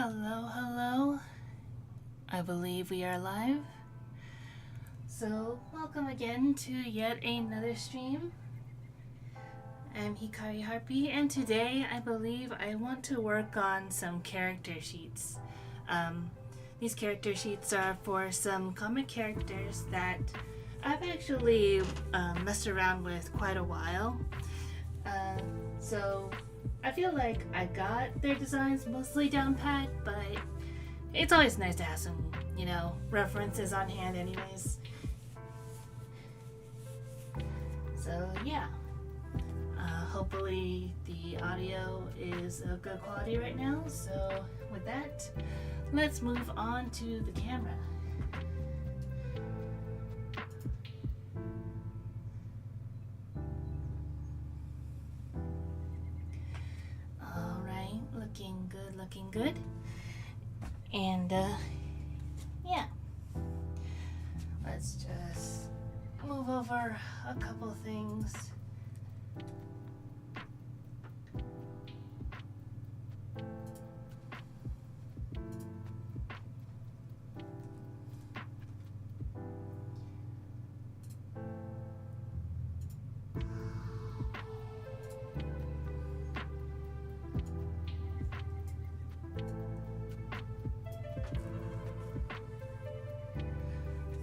Hello, hello. I believe we are live. So, welcome again to yet another stream. I'm Hikari Harpy, and today I believe I want to work on some character sheets. These character sheets are for some comic characters that I've actually messed around with quite a while. So I feel like I got their designs mostly down pat, but it's always nice to have some, references on hand anyways. So yeah, hopefully the audio is of good quality right now. So with that, let's move on to the camera. Alright, looking good. And yeah, let's just move over a couple things.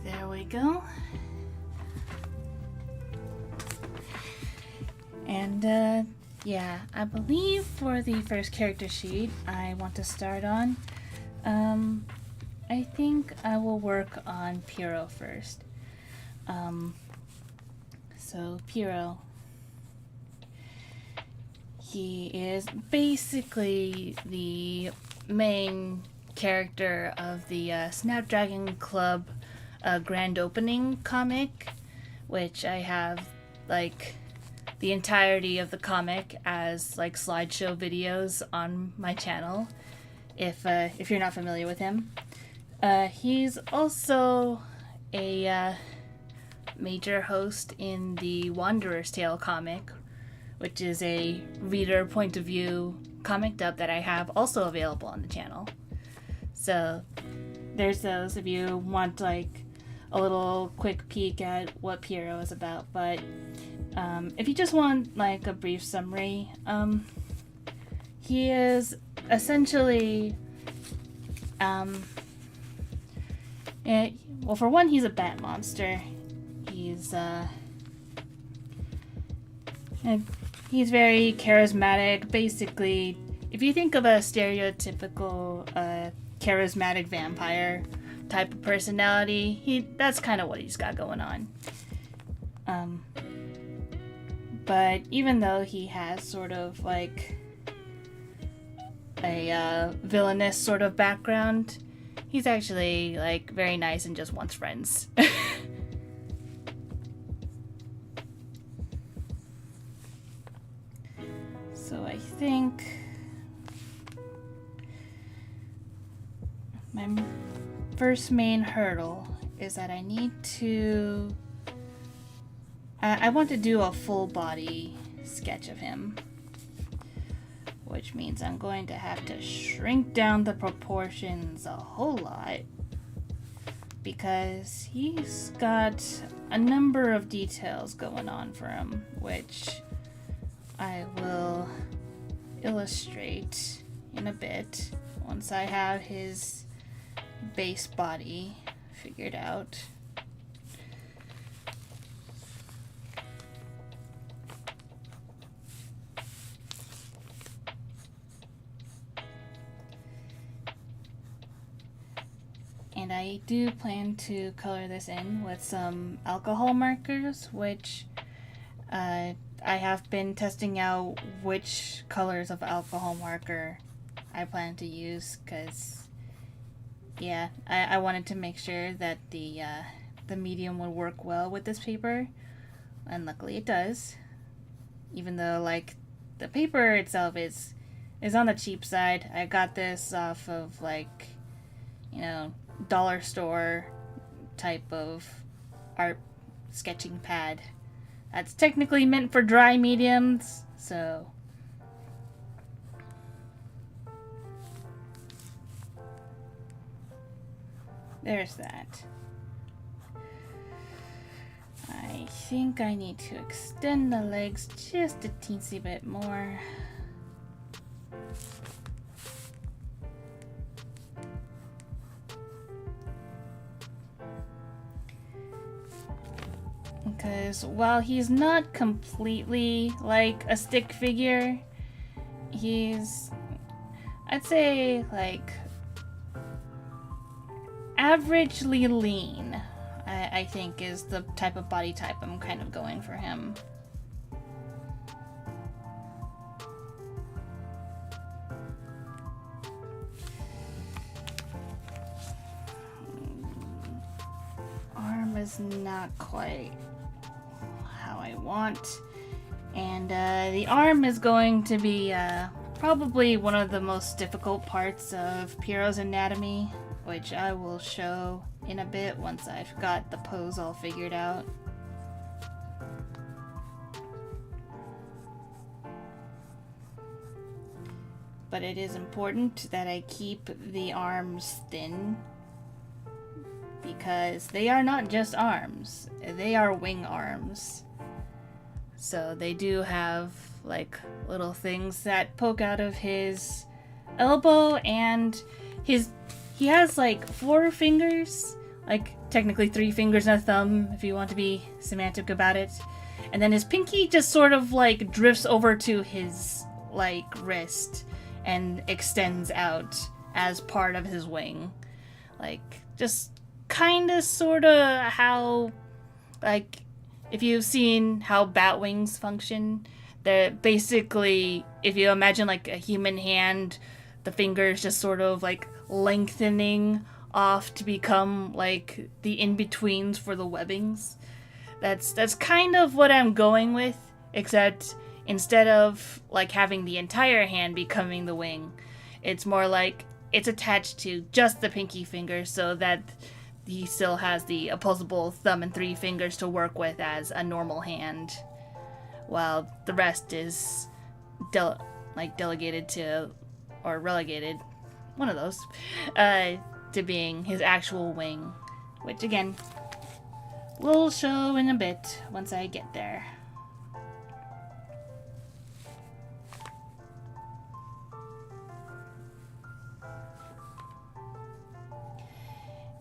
There we go. And yeah, I believe for the first character sheet I want to start on, I think I will work on Piro first. So Piro, he is basically the main character of the Snapdragon Club grand opening comic, which I have the entirety of the comic as slideshow videos on my channel. If you're not familiar with him, he's also a major host in the Wanderer's Tale comic, which is a reader point of view comic dub that I have also available on the channel. So there's those if you want a little quick peek at what Piro is about. But if you just want a brief summary, he is essentially well, for one, he's a bat monster. He's very charismatic. Basically, if you think of a stereotypical charismatic vampire type of personality, that's kind of what he's got going on. But even though he has sort of a villainous sort of background, he's actually very nice and just wants friends. So I think my first main hurdle is that I need to I want to do a full body sketch of him, which means I'm going to have to shrink down the proportions a whole lot, because he's got a number of details going on for him, which I will illustrate in a bit once I have his base body figured out. And I do plan to color this in with some alcohol markers, which I have been testing out which colors of alcohol marker I plan to use, because yeah, I wanted to make sure that the medium would work well with this paper, and luckily it does. Even though the paper itself is on the cheap side. I got this off of dollar store type of art sketching pad that's technically meant for dry mediums, so there's that. I think I need to extend the legs just a teensy bit more. Because while he's not completely like a stick figure, he's, I'd say, like averagely lean, I think is the type of body type I'm kind of going for him. Arm is not quite how I want. And the arm is going to be probably one of the most difficult parts of Piro's anatomy, which I will show in a bit once I've got the pose all figured out. But it is important that I keep the arms thin, because they are not just arms, they are wing arms. So they do have like little things that poke out of his elbow, and he has like 4 fingers, like technically 3 fingers and a thumb if you want to be semantic about it. And then his pinky just sort of like drifts over to his like wrist and extends out as part of his wing. Like just kind of sort of how, like, if you've seen how bat wings function, they're basically, if you imagine like a human hand, the fingers just sort of like lengthening off to become like the in-betweens for the webbings. That's kind of what I'm going with, except instead of like having the entire hand becoming the wing, it's more like it's attached to just the pinky finger, so that he still has the opposable thumb and 3 fingers to work with as a normal hand, while the rest is delegated to, or relegated, one of those, to being his actual wing, which again, we'll show in a bit once I get there.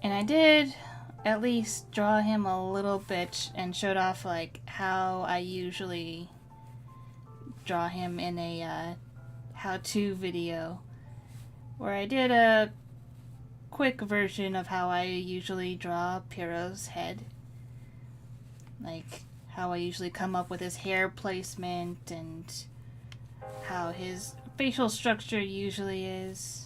And I did at least draw him a little bit and showed off like how I usually draw him in a how-to video, where I did a quick version of how I usually draw Piro's head. Like how I usually come up with his hair placement and how his facial structure usually is.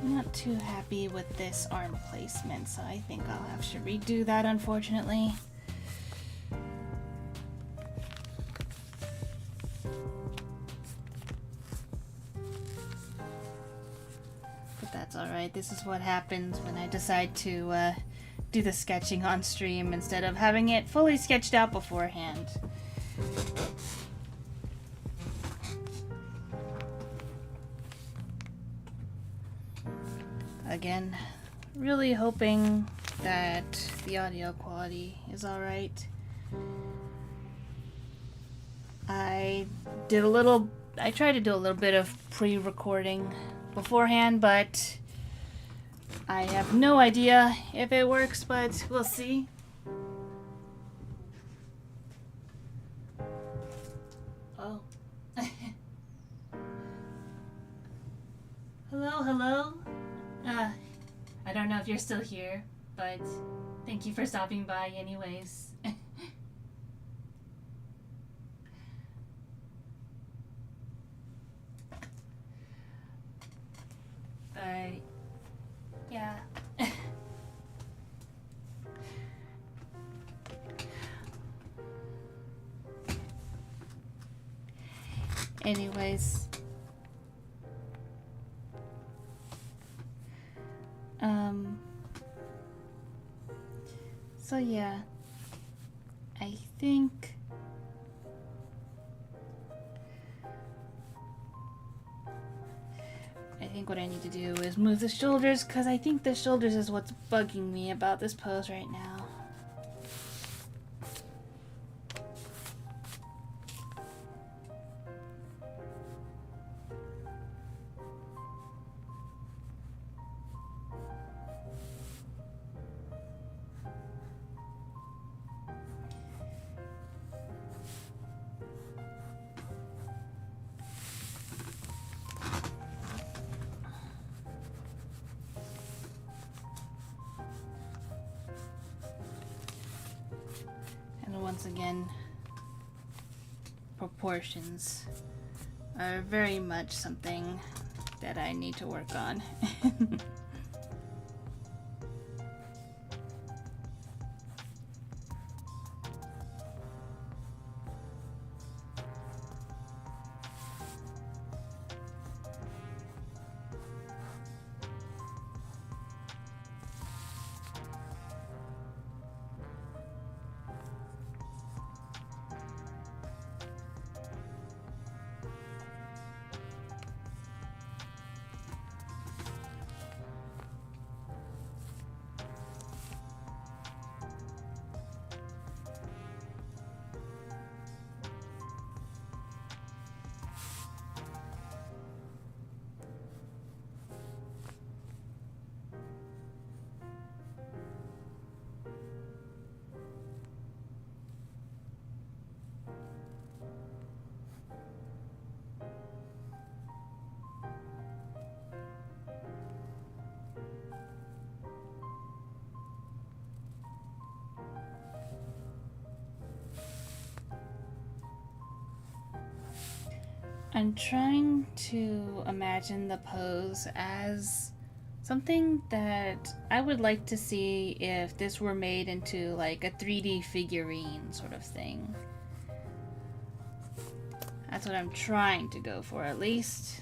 I'm not too happy with this arm placement, so I think I'll have to redo that, unfortunately. But that's alright. This is what happens when I decide to do the sketching on stream instead of having it fully sketched out beforehand. Again, really hoping that the audio quality is alright. I tried to do a little bit of pre-recording beforehand, but I have no idea if it works, but we'll see. Oh. Hello? I don't know if you're still here, but thank you for stopping by anyways. But, yeah. Anyways. So yeah, I think what I need to do is move the shoulders, because I think the shoulders is what's bugging me about this pose right now. And once again, proportions are very much something that I need to work on. I'm trying to imagine the pose as something that I would like to see if this were made into like a 3D figurine sort of thing. That's what I'm trying to go for, at least.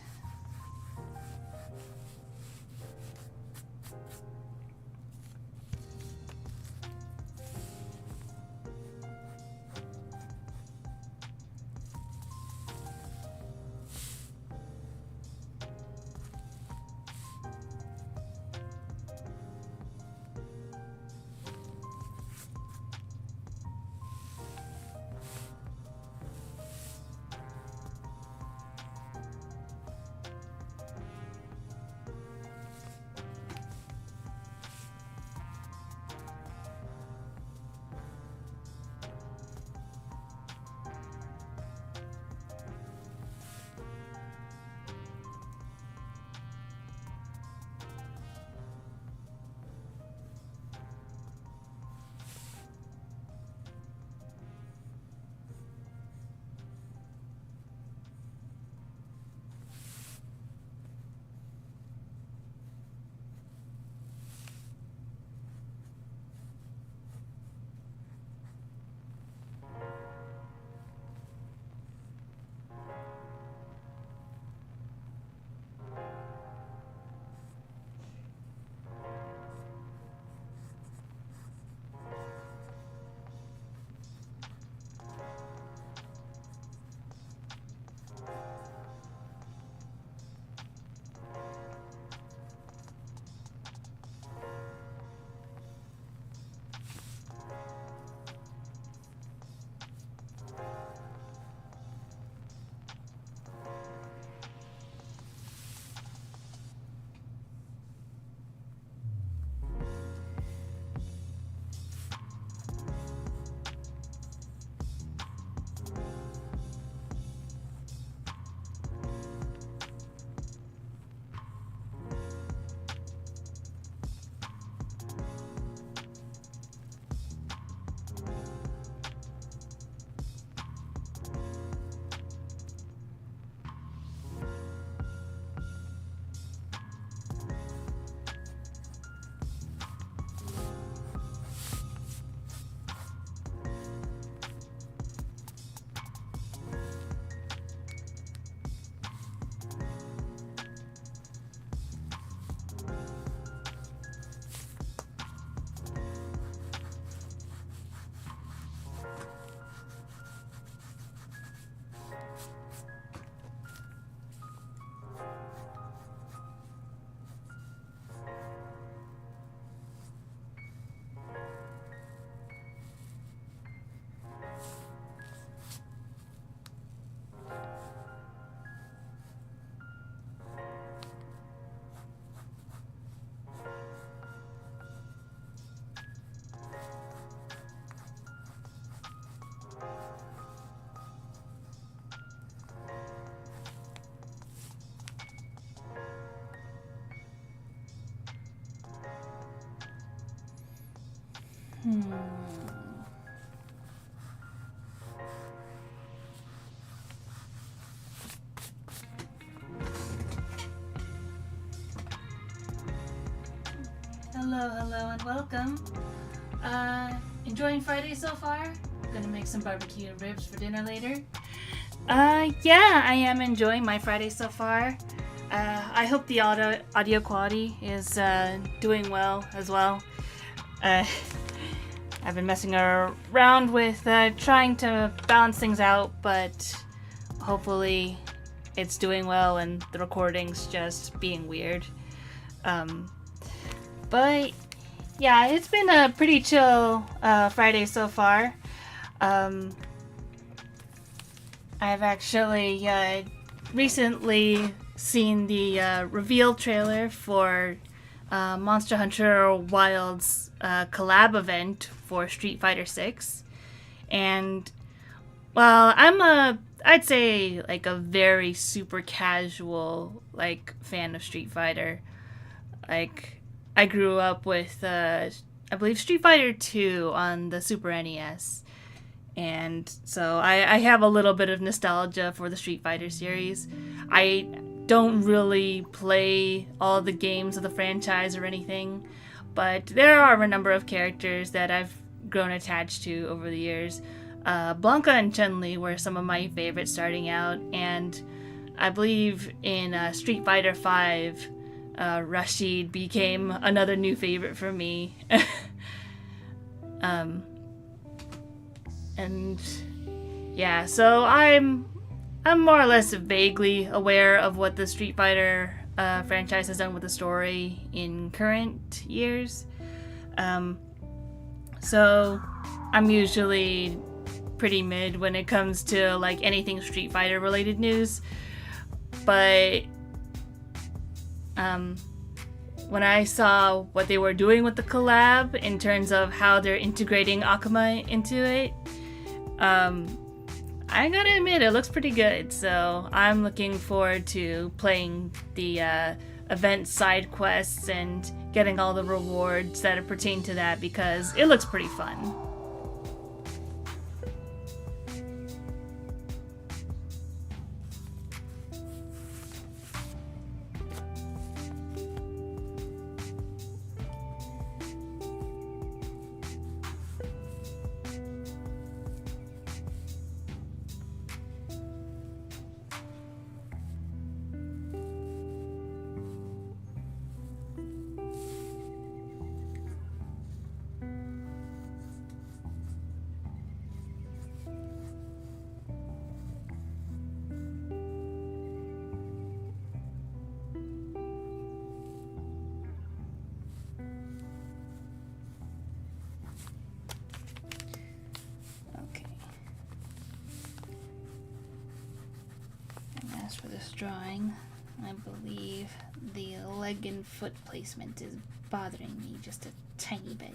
Hello, and welcome. Enjoying Friday so far? Gonna make some barbecue ribs for dinner later. Yeah, I am enjoying my Friday so far. I hope the audio quality is doing well as well. I've been messing around with trying to balance things out, but hopefully it's doing well and the recording's just being weird. But yeah, it's been a pretty chill Friday so far. I've actually recently seen the reveal trailer for Monster Hunter Wilds collab event for Street Fighter 6. And well, I'd say like a very super casual like fan of Street Fighter. Like I grew up with I believe Street Fighter 2 on the Super NES. And so I have a little bit of nostalgia for the Street Fighter series. I don't really play all the games of the franchise or anything, but there are a number of characters that I've grown attached to over the years. Blanca and Chun-Li were some of my favorites starting out, and I believe in Street Fighter 5, Rashid became another new favorite for me. And yeah, so I'm more or less vaguely aware of what the Street Fighter franchise has done with the story in current years. So I'm usually pretty mid when it comes to like anything Street Fighter related news. But when I saw what they were doing with the collab in terms of how they're integrating Akuma into it, I gotta admit, it looks pretty good. So I'm looking forward to playing the event side quests and getting all the rewards that pertain to that, because it looks pretty fun. As for this drawing, I believe the leg and foot placement is bothering me just a tiny bit.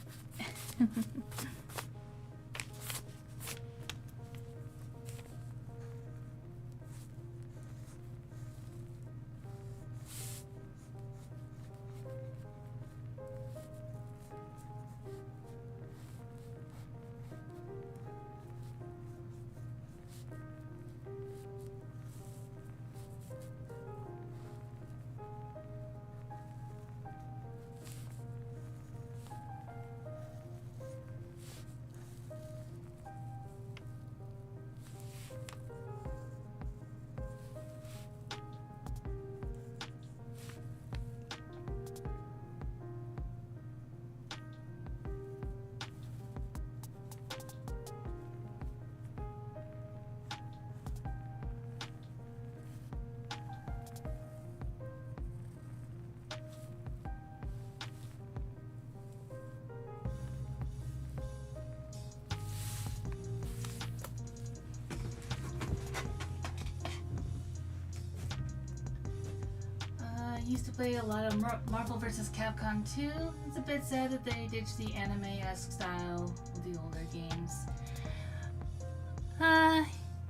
Used to play a lot of Marvel vs. Capcom 2. It's a bit sad that they ditched the anime-esque style of the older games.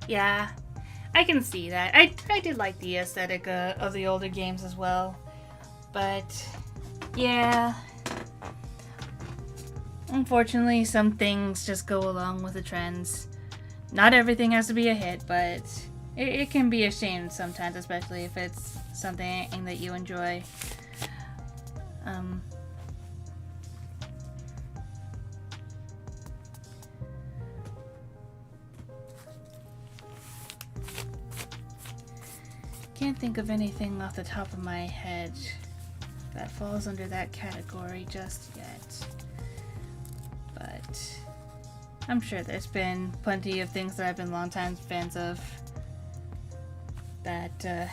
Yeah, I can see that. I did like the aesthetic of the older games as well. But, yeah. unfortunately, some things just go along with the trends. Not everything has to be a hit, but it can be a shame sometimes, especially if it's something that you enjoy. Can't think of anything off the top of my head that falls under that category just yet. But I'm sure there's been plenty of things that I've been longtime fans of that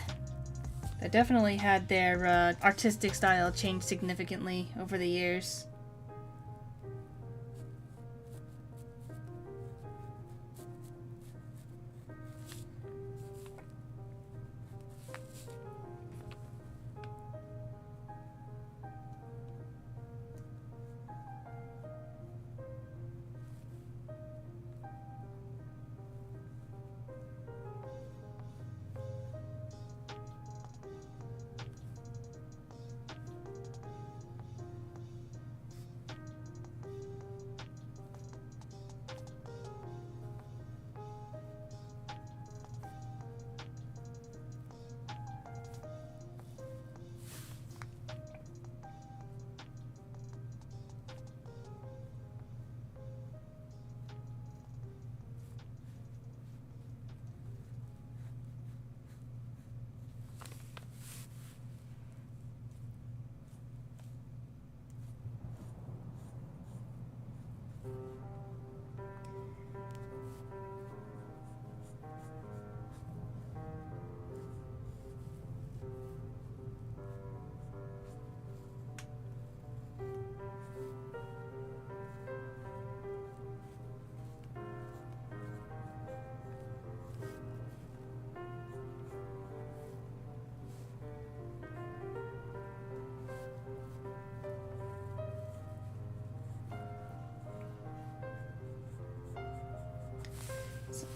definitely had their artistic style change significantly over the years.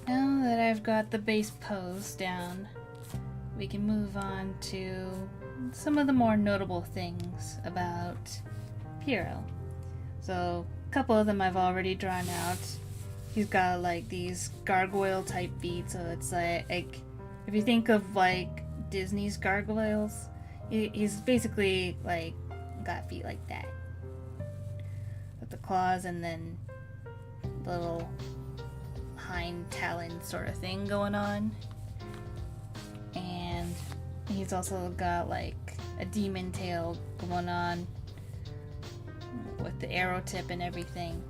Now that I've got the base pose down, we can move on to some of the more notable things about Piro. So, a couple of them I've already drawn out. He's got like these gargoyle type feet, so it's like if you think of like Disney's gargoyles, he's basically like got feet like that. With the claws and then little hind talon sort of thing going on. And he's also got like a demon tail going on with the arrow tip and everything.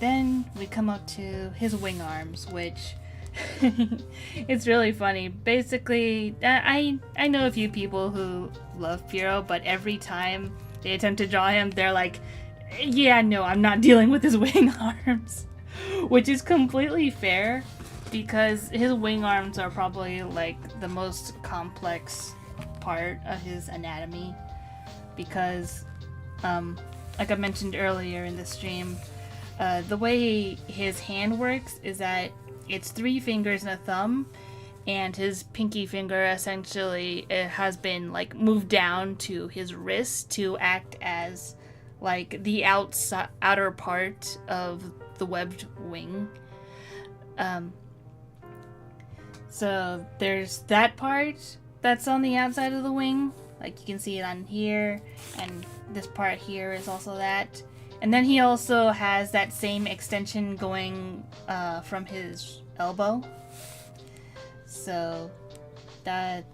Then we come up to his wing arms, which it's really funny. Basically, I know a few people who love Piro, but every time they attempt to draw him, they're like, yeah, no, I'm not dealing with his wing arms. Which is completely fair, because his wing arms are probably like the most complex part of his anatomy. Because, like I mentioned earlier in the stream, the way his hand works is that it's 3 fingers and a thumb, and his pinky finger essentially has been like moved down to his wrist to act as like the outer part of the webbed wing. So there's that part that's on the outside of the wing, like you can see it on here, and this part here is also that. And then he also has that same extension going from his elbow. So that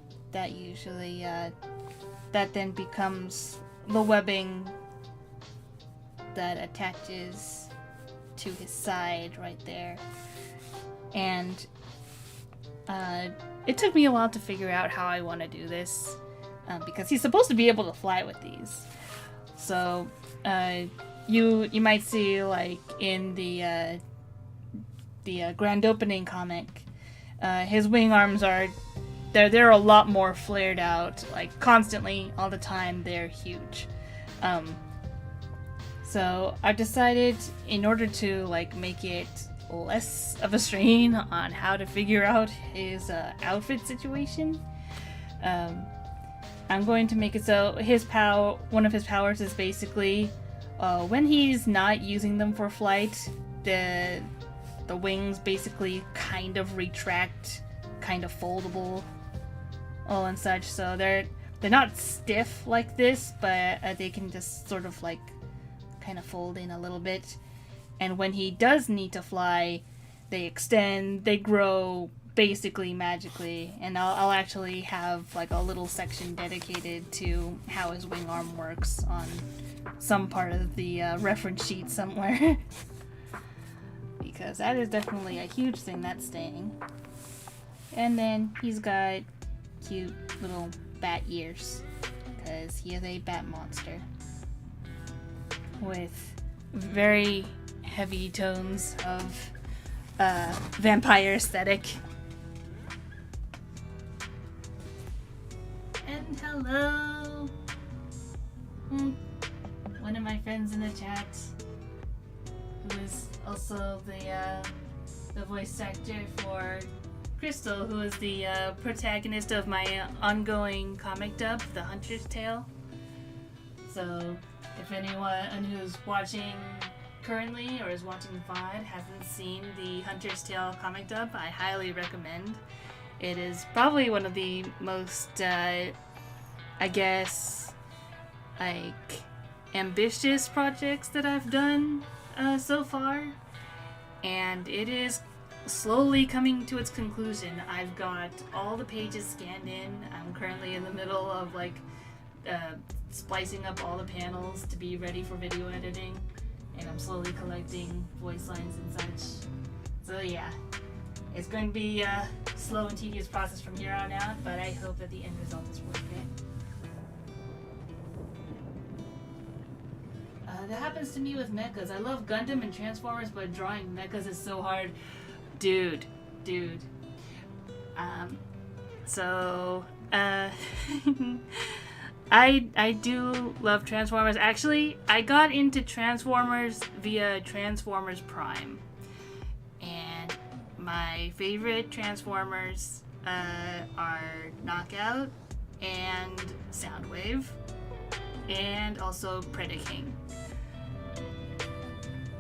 usually that then becomes the webbing that attaches to his side right there. And it took me a while to figure out how I want to do this, because he's supposed to be able to fly with these. So you might see like in the grand opening comic, his wing arms are they're a lot more flared out, like constantly all the time. They're huge. So I've decided, in order to like make it less of a strain on how to figure out his outfit situation, I'm going to make it so one of his powers is basically when he's not using them for flight, the wings basically kind of retract, kind of foldable, and such. So they're not stiff like this, but they can just sort of like kind of fold in a little bit. And when he does need to fly, they extend, they grow basically magically. And I'll actually have like a little section dedicated to how his wing arm works on some part of the reference sheet somewhere. Because that is definitely a huge thing that's staying. And then he's got cute little bat ears, because he is a bat monster with very heavy tones of vampire aesthetic. And hello! One of my friends in the chat, who is also the voice actor for Crystal, who is the protagonist of my ongoing comic dub, The Hunter's Tale. So, if anyone who's watching currently or is watching VOD hasn't seen the Hunter's Tale comic dub, I highly recommend. It is probably one of the most, I guess, like, ambitious projects that I've done so far. And it is slowly coming to its conclusion. I've got all the pages scanned in. I'm currently in the middle of like splicing up all the panels to be ready for video editing, and I'm slowly collecting voice lines and such. So yeah, it's going to be a slow and tedious process from here on out, but I hope that the end result is worth it. That happens to me with mechas. I love Gundam and Transformers, but drawing mechas is so hard. Dude. I do love Transformers. Actually, I got into Transformers via Transformers Prime. And my favorite Transformers are Knockout and Soundwave, and also Predaking.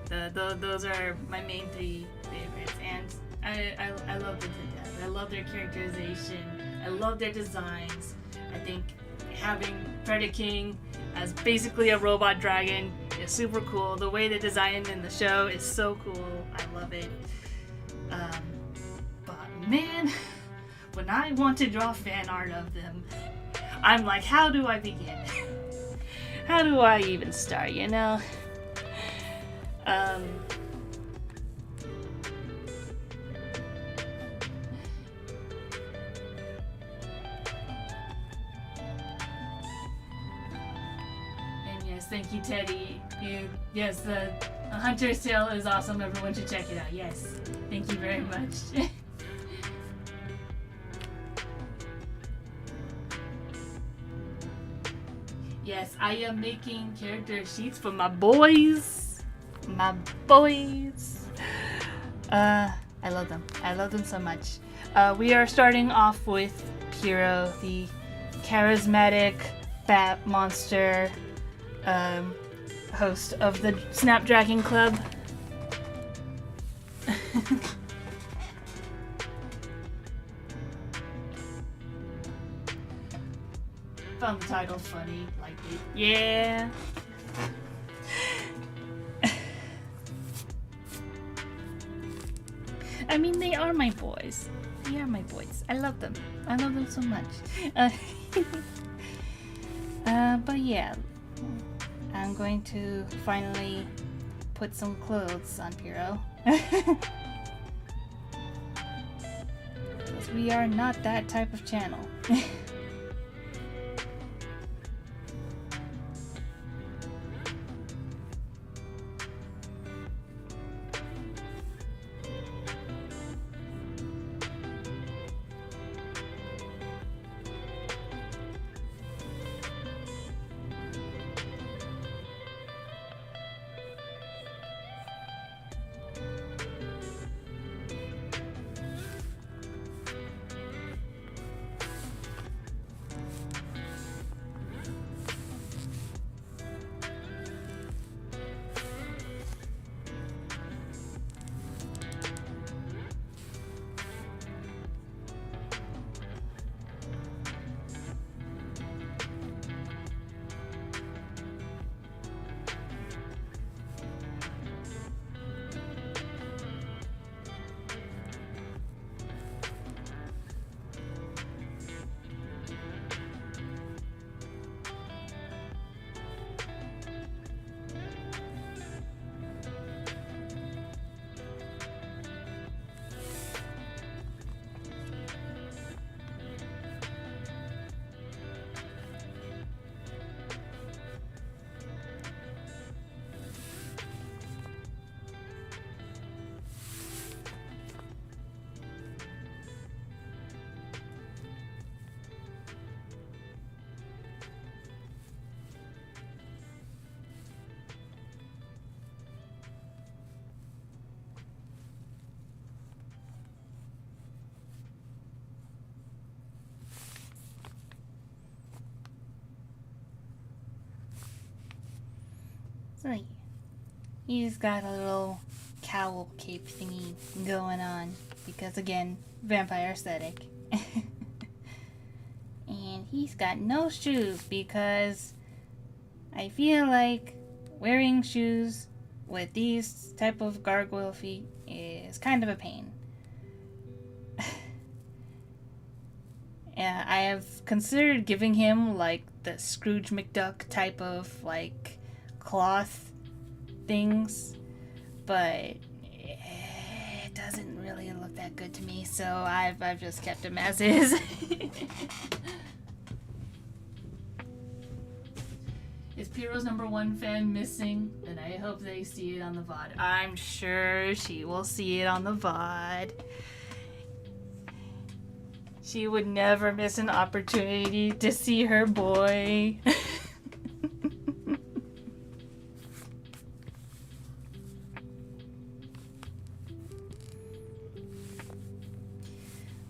Those are my main three favorites, and I love them to death. I love their characterization. I love their designs. I think having Predaking as basically a robot dragon is super cool. The way they designed in the show is so cool. I love it. But man, when I want to draw fan art of them, I'm like, how do I begin? How do I even start, you know? And yes, thank you, Teddy. Yes, the Hunter's Tale is awesome. Everyone should check it out. Yes, thank you very much. Yes, I am making character sheets for my boys. I love them. I love them so much. We are starting off with Piro, the charismatic bat monster host of the Snapdragon Club. Found the title funny, liked it. Yeah. I mean, they are my boys. They are my boys. I love them. I love them so much. But yeah, I'm going to finally put some clothes on Piro. Because we are not that type of channel. So yeah, he's got a little cowl cape thingy going on because, again, vampire aesthetic. And he's got no shoes because I feel like wearing shoes with these type of gargoyle feet is kind of a pain. Yeah, I have considered giving him like the Scrooge McDuck type of like cloth things, but it doesn't really look that good to me, so I've just kept him as is. Is Piro's #1 fan missing? And I hope they see it on the VOD. I'm sure she will see it on the VOD. She would never miss an opportunity to see her boy.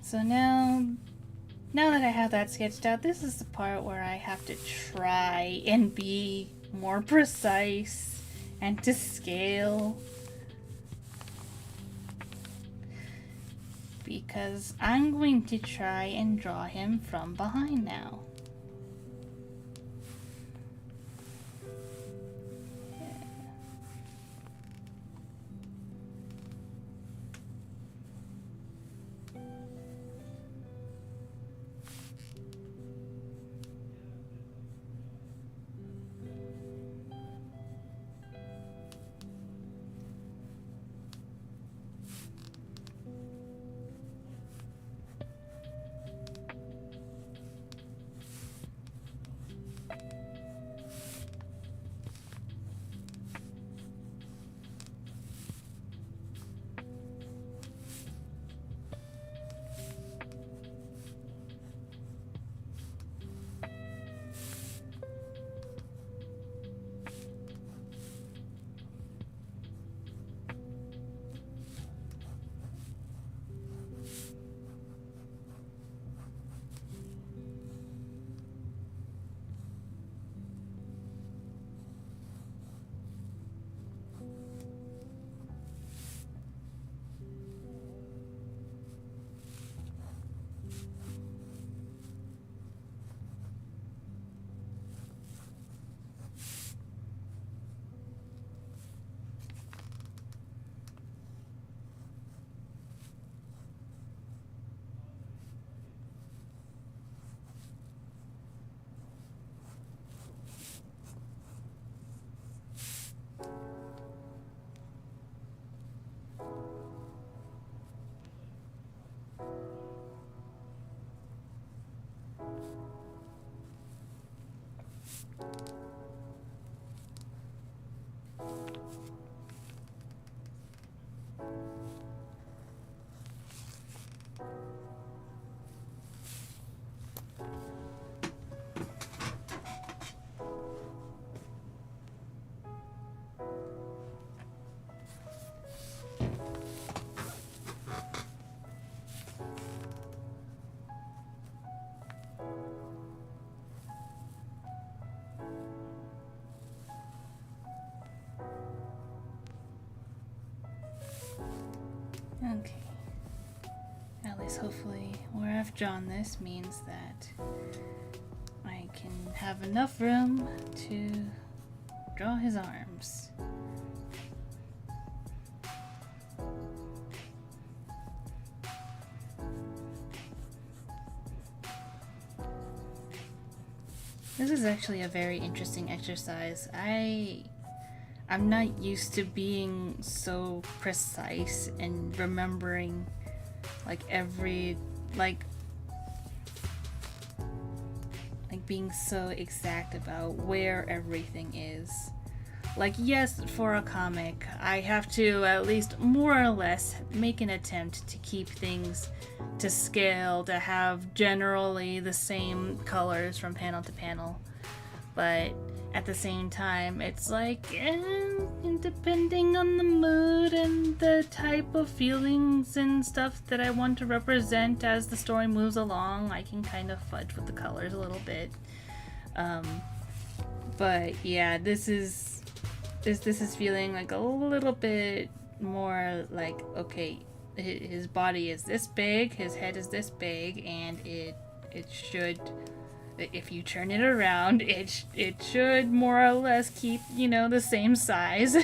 So now that I have that sketched out, this is the part where I have to try and be more precise and to scale. Because I'm going to try and draw him from behind now. Okay. At least hopefully where I've drawn this means that I can have enough room to draw his arms. This is actually a very interesting exercise. I'm not used to being so precise and remembering like every like being so exact about where everything is. Like, yes, for a comic, I have to at least more or less make an attempt to keep things to scale, to have generally the same colors from panel to panel. But at the same time, it's like, depending on the mood and the type of feelings and stuff that I want to represent as the story moves along, I can kind of fudge with the colors a little bit. But yeah, this is this is feeling like a little bit more like, okay, his body is this big, his head is this big, and it should, if you turn it around, it should more or less keep, you know, the same size.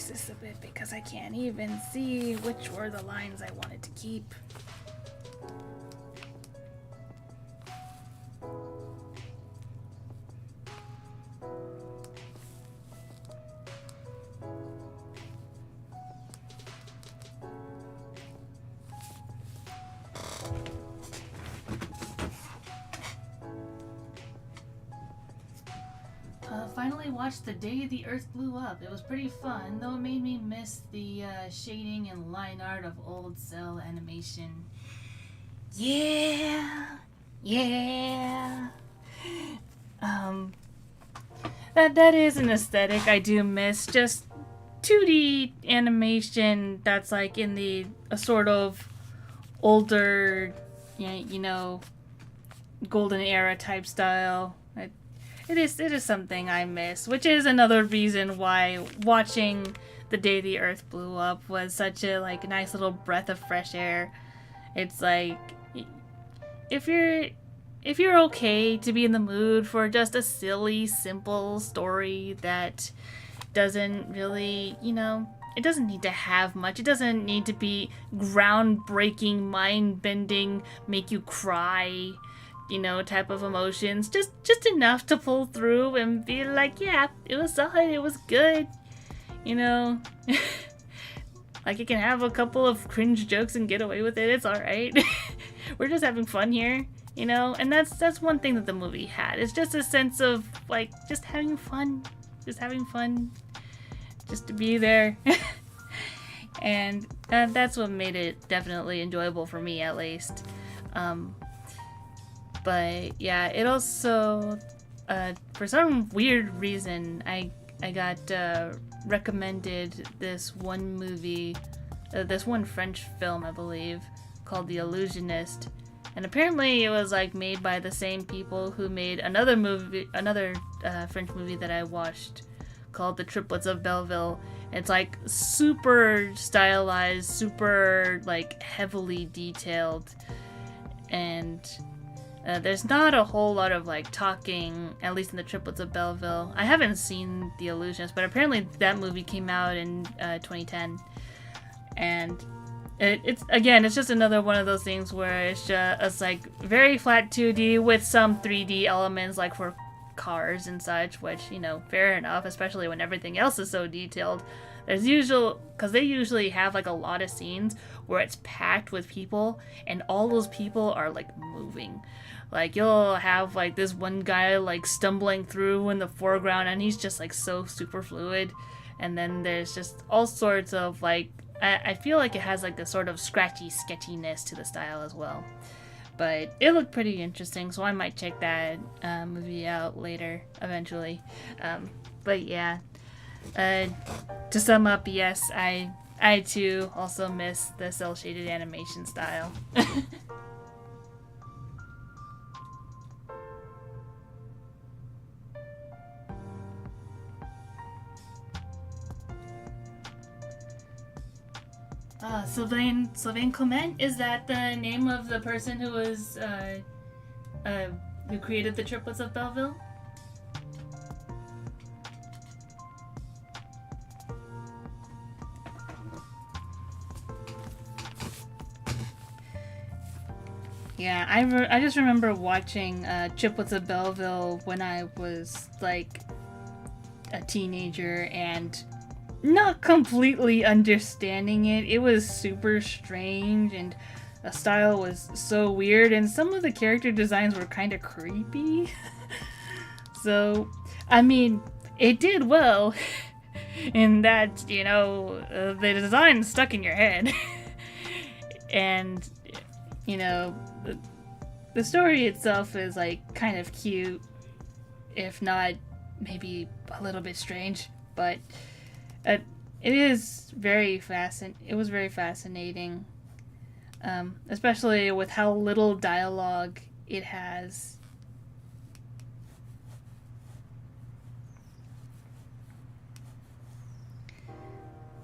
This a bit because I can't even see which were the lines I wanted to keep. Finally watched The Day the Earth Blew Up. It was pretty fun, though it made me miss the shading and line art of old cell animation. Yeah! That is an aesthetic I do miss. Just 2D animation that's like in the a sort of older, you know, golden era type style. It is something I miss, which is another reason why watching The Day the Earth Blew Up was such a like nice little breath of fresh air. It's like if you're okay to be in the mood for just a silly, simple story that doesn't really, you know, it doesn't need to have much. It doesn't need to be groundbreaking, mind-bending, make you cry, you know, type of emotions. Just enough to pull through and be like, yeah, it was solid, it was good, you know. Like, you can have a couple of cringe jokes and get away with it. It's alright. We're just having fun here, you know. And that's one thing that the movie had. It's just a sense of like just having fun, just to be there. And that's what made it definitely enjoyable for me, at least. But yeah, it also, for some weird reason, I got recommended this one movie, this one French film, I believe, called The Illusionist. And apparently it was like made by the same people who made another French movie that I watched called The Triplets of Belleville. It's like super stylized, super like heavily detailed, and there's not a whole lot of like talking, at least in The Triplets of Belleville. I haven't seen The Illusionist, but apparently that movie came out in 2010, and it's just another one of those things where it's like very flat 2D with some 3D elements, like for cars and such, which, you know, fair enough, especially when everything else is so detailed. There's because they usually have like a lot of scenes where it's packed with people and all those people are like moving. Like, you'll have like this one guy like stumbling through in the foreground and he's just like so super fluid, and then there's just all sorts of like, I feel like it has like a sort of scratchy sketchiness to the style as well. But it looked pretty interesting, so I might check that movie out later, eventually. But yeah, to sum up, yes, I too also miss the cel-shaded animation style. Sylvain Clement, is that the name of the person who was who created the Triplets of Belleville? Yeah, I just remember watching Triplets of Belleville when I was like a teenager and not completely understanding it. It was super strange and the style was so weird and some of the character designs were kind of creepy. So, I mean, it did well. in that, the design stuck in your head. And, the story itself is, like, kind of cute, if not maybe a little bit strange, but it was very fascinating, especially with how little dialogue it has.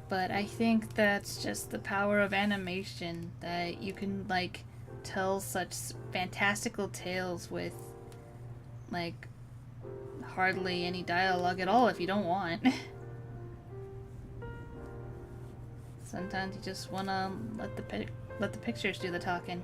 But I think that's just the power of animation, that you can, like, tell such fantastical tales with, like, hardly any dialogue at all if you don't want. Sometimes you just want to let the pictures do the talking,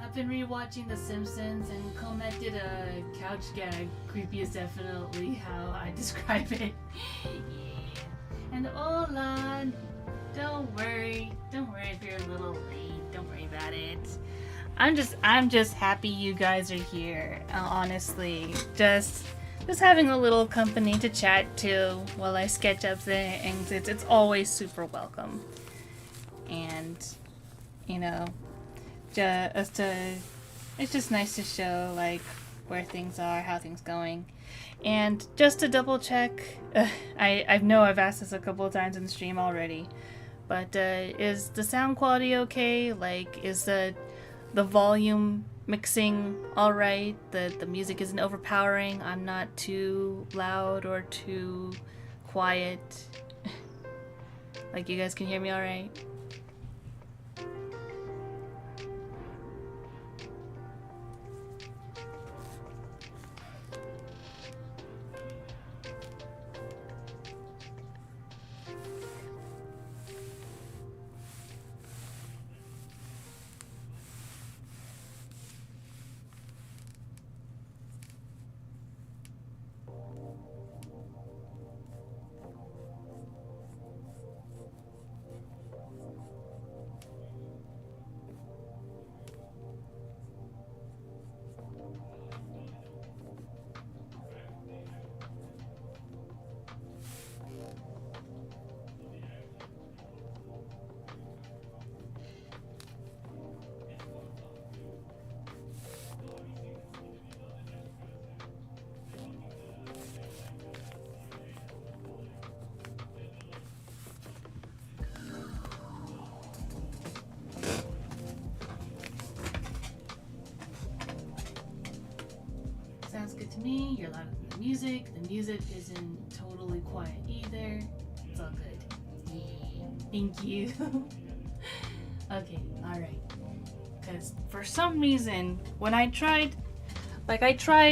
I've been rewatching The Simpsons, and Comet did a couch gag. Creepy is definitely how I describe it. Yeah. And hola, don't worry if you're a little late. Don't worry about it. I'm just happy you guys are here. Honestly, just having a little company to chat to while I sketch up things. It's always super welcome. And it's just nice to show, like, where things are, how things going. And just to double check, I know I've asked this a couple of times in the stream already, but is the sound quality okay? Like, is the volume mixing alright? The music isn't overpowering? I'm not too loud or too quiet? Like, you guys can hear me alright? Sounds good to me. You're louder than the music. The music isn't totally quiet either. It's all good. Yeah. Thank you. Okay, alright. Because for some reason, when I tried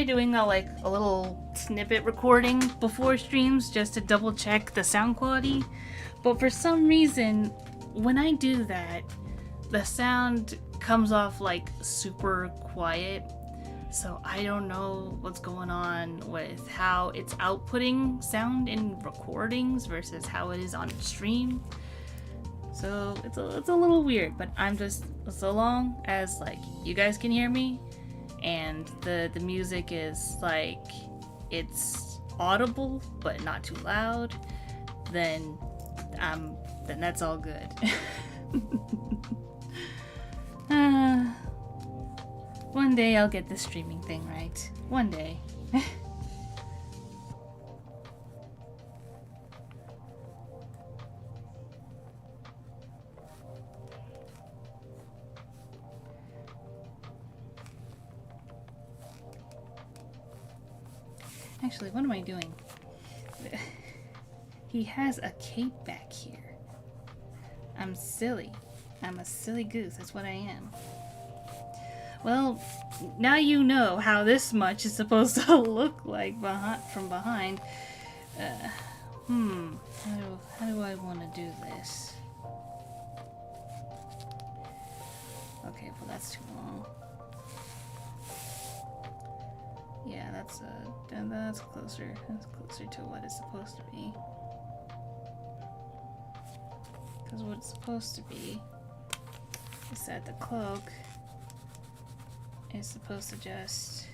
doing a little snippet recording before streams just to double check the sound quality, but for some reason, when I do that, the sound comes off like super quiet. So I don't know what's going on with how it's outputting sound in recordings versus how it is on stream. So it's a little weird, but I'm just, so long as like you guys can hear me and the music is like, it's audible but not too loud, then that's all good. One day I'll get this streaming thing right. One day. Actually, what am I doing? He has a cape back here. I'm silly. I'm a silly goose. That's what I am. Well, now you know how this much is supposed to look like from behind. How do I want to do this? Okay, well that's too long. Yeah, that's closer. That's closer to what it's supposed to be. Because what it's supposed to be is that the cloak is supposed to just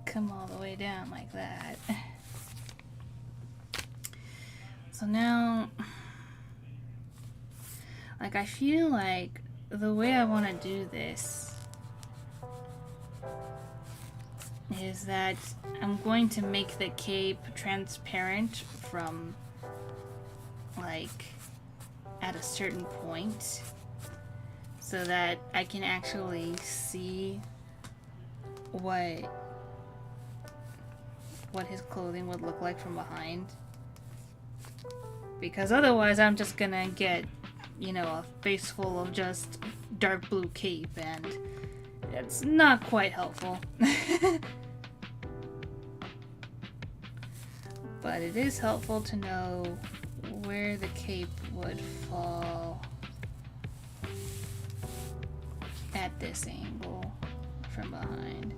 come all the way down like that. So now, like, I feel like the way I want to do this is that I'm going to make the cape transparent from, like, at a certain point, so that I can actually see what his clothing would look like from behind. Because otherwise I'm just gonna get, you know, a face full of just dark blue cape, and it's not quite helpful. But it is helpful to know where the cape would fall at this angle from behind.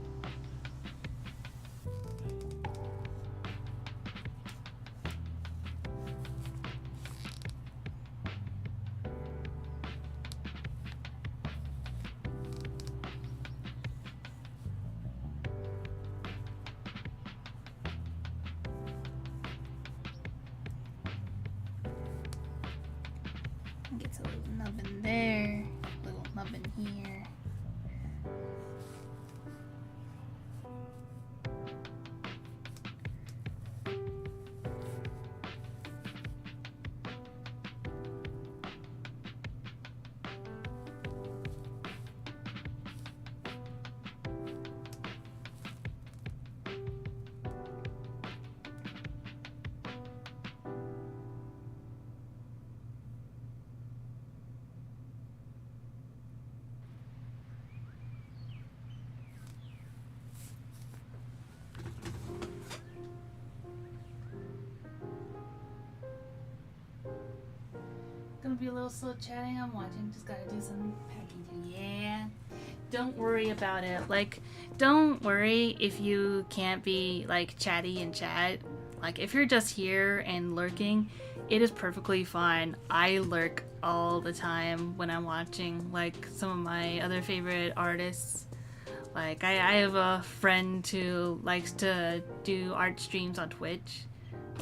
Gets a little nubbin there, a little nubbin here. Gonna be a little slow chatting. I'm watching. Just gotta do some packing. Yeah. Don't worry about it. Like, don't worry if you can't be like chatty in chat. Like, if you're just here and lurking, it is perfectly fine. I lurk all the time when I'm watching like some of my other favorite artists. Like, I have a friend who likes to do art streams on Twitch,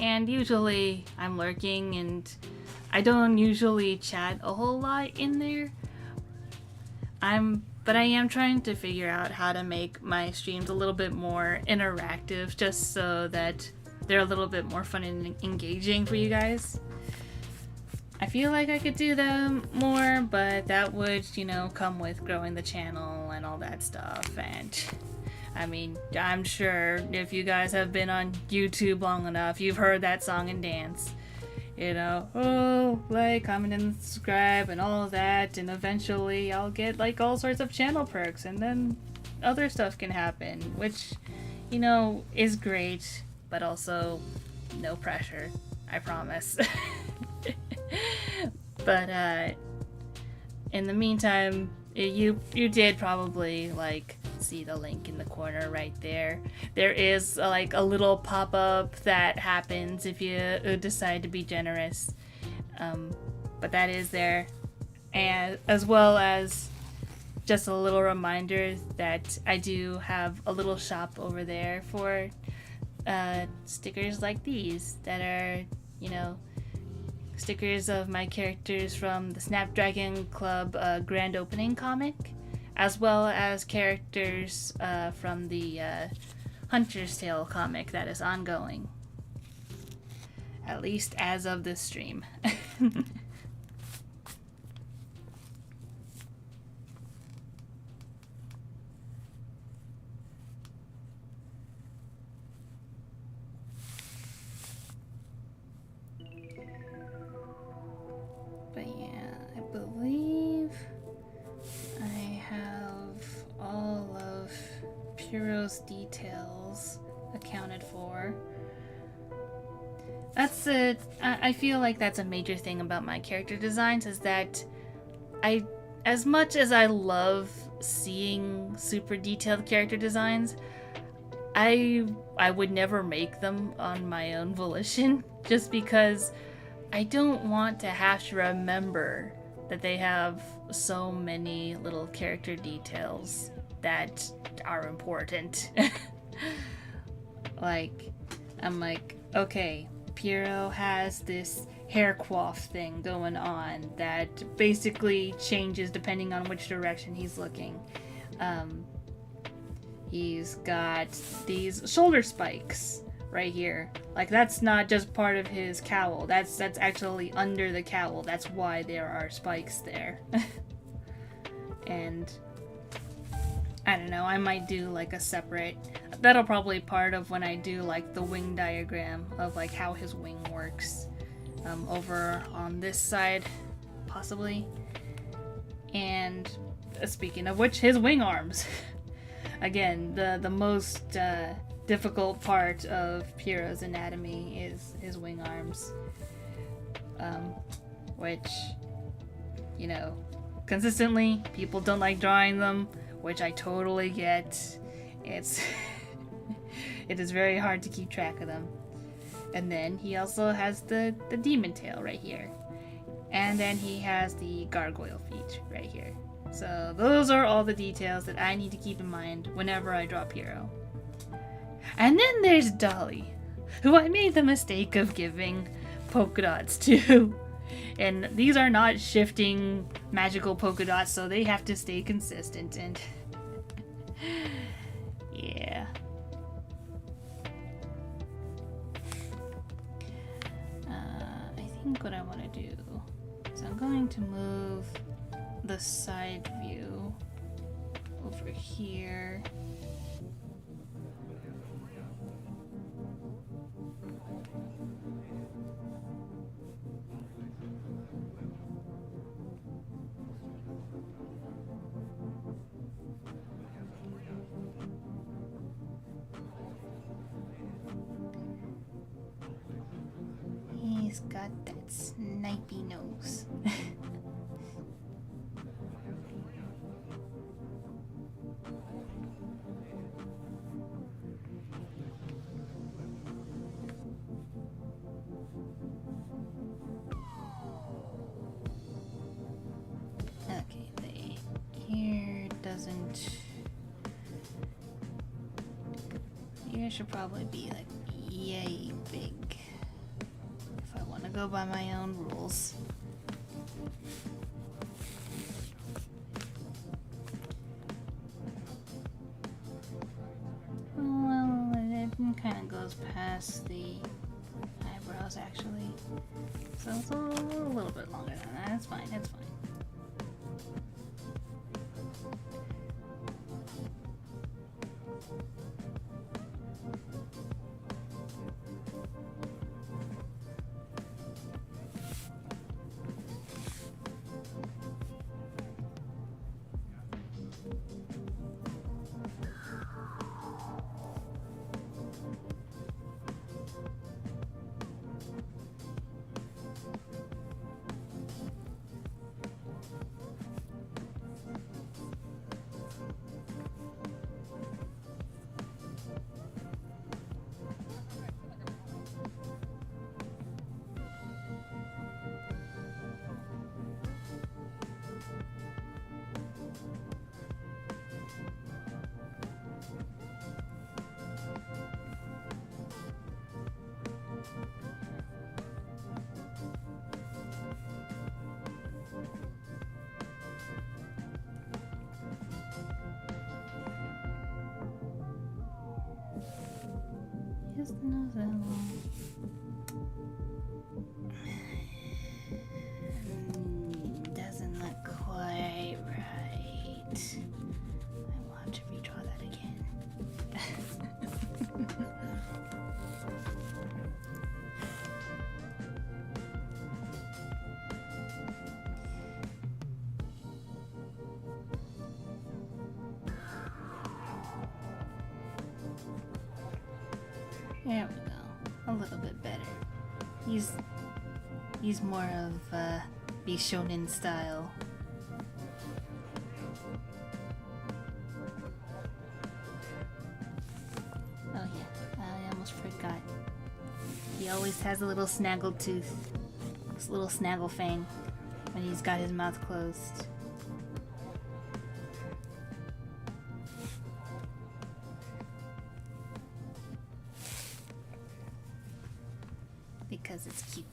and usually I'm lurking, and I don't usually chat a whole lot in there. But I am trying to figure out how to make my streams a little bit more interactive, just so that they're a little bit more fun and engaging for you guys. I feel like I could do them more, but that would, you know, come with growing the channel and all that stuff. And I mean, I'm sure if you guys have been on YouTube long enough, you've heard that song and dance. You know, oh, like, comment, and subscribe, and all of that, and eventually I'll get, like, all sorts of channel perks, and then other stuff can happen, which, you know, is great, but also no pressure, I promise. But, in the meantime, you did probably, like, see the link in the corner right there. There is like a little pop-up that happens if you decide to be generous, but that is there, and as well as just a little reminder that I do have a little shop over there for stickers like these that are, you know, stickers of my characters from the Snapdragon Club grand opening comic, as well as characters from the Hunter's Tale comic that is ongoing. At least as of this stream. But yeah, I believe I have all of Piro's details accounted for. That's it. I feel like that's a major thing about my character designs, is that as much as I love seeing super detailed character designs, I would never make them on my own volition, just because I don't want to have to remember that they have so many little character details that are important. Like, I'm like, okay, Piro has this hair coif thing going on that basically changes depending on which direction he's looking. He's got these shoulder spikes right here. Like, that's not just part of his cowl. That's actually under the cowl. That's why there are spikes there. And I don't know, I might do like a separate, that'll probably part of when I do like the wing diagram of like how his wing works, over on this side possibly. And speaking of which, his wing arms. Again, the most difficult part of Piro's anatomy is his wing arms, which, you know, consistently people don't like drawing them, which I totally get. It's it is very hard to keep track of them. And then he also has the demon tail right here, and then he has the gargoyle feet right here. So those are all the details that I need to keep in mind whenever I draw Piro. And then there's Dolly, who I made the mistake of giving polka dots to. And these are not shifting magical polka dots, so they have to stay consistent, and yeah. I think what I want to do is I'm going to move the side view over here. He's got that snipey nose. Okay, the ear doesn't... The ear should probably be like yay big if I want to go by my own rules. Well, it kind of goes past the eyebrows actually, so it's a little bit longer than that. It's fine, it's fine. Doesn't look quite right. I want to redraw that again. There we go. A little bit better. He's more of the shonen style. Oh yeah, I almost forgot. He always has a little snaggle tooth. This little snaggle fang when he's got his mouth closed. Because it's cute.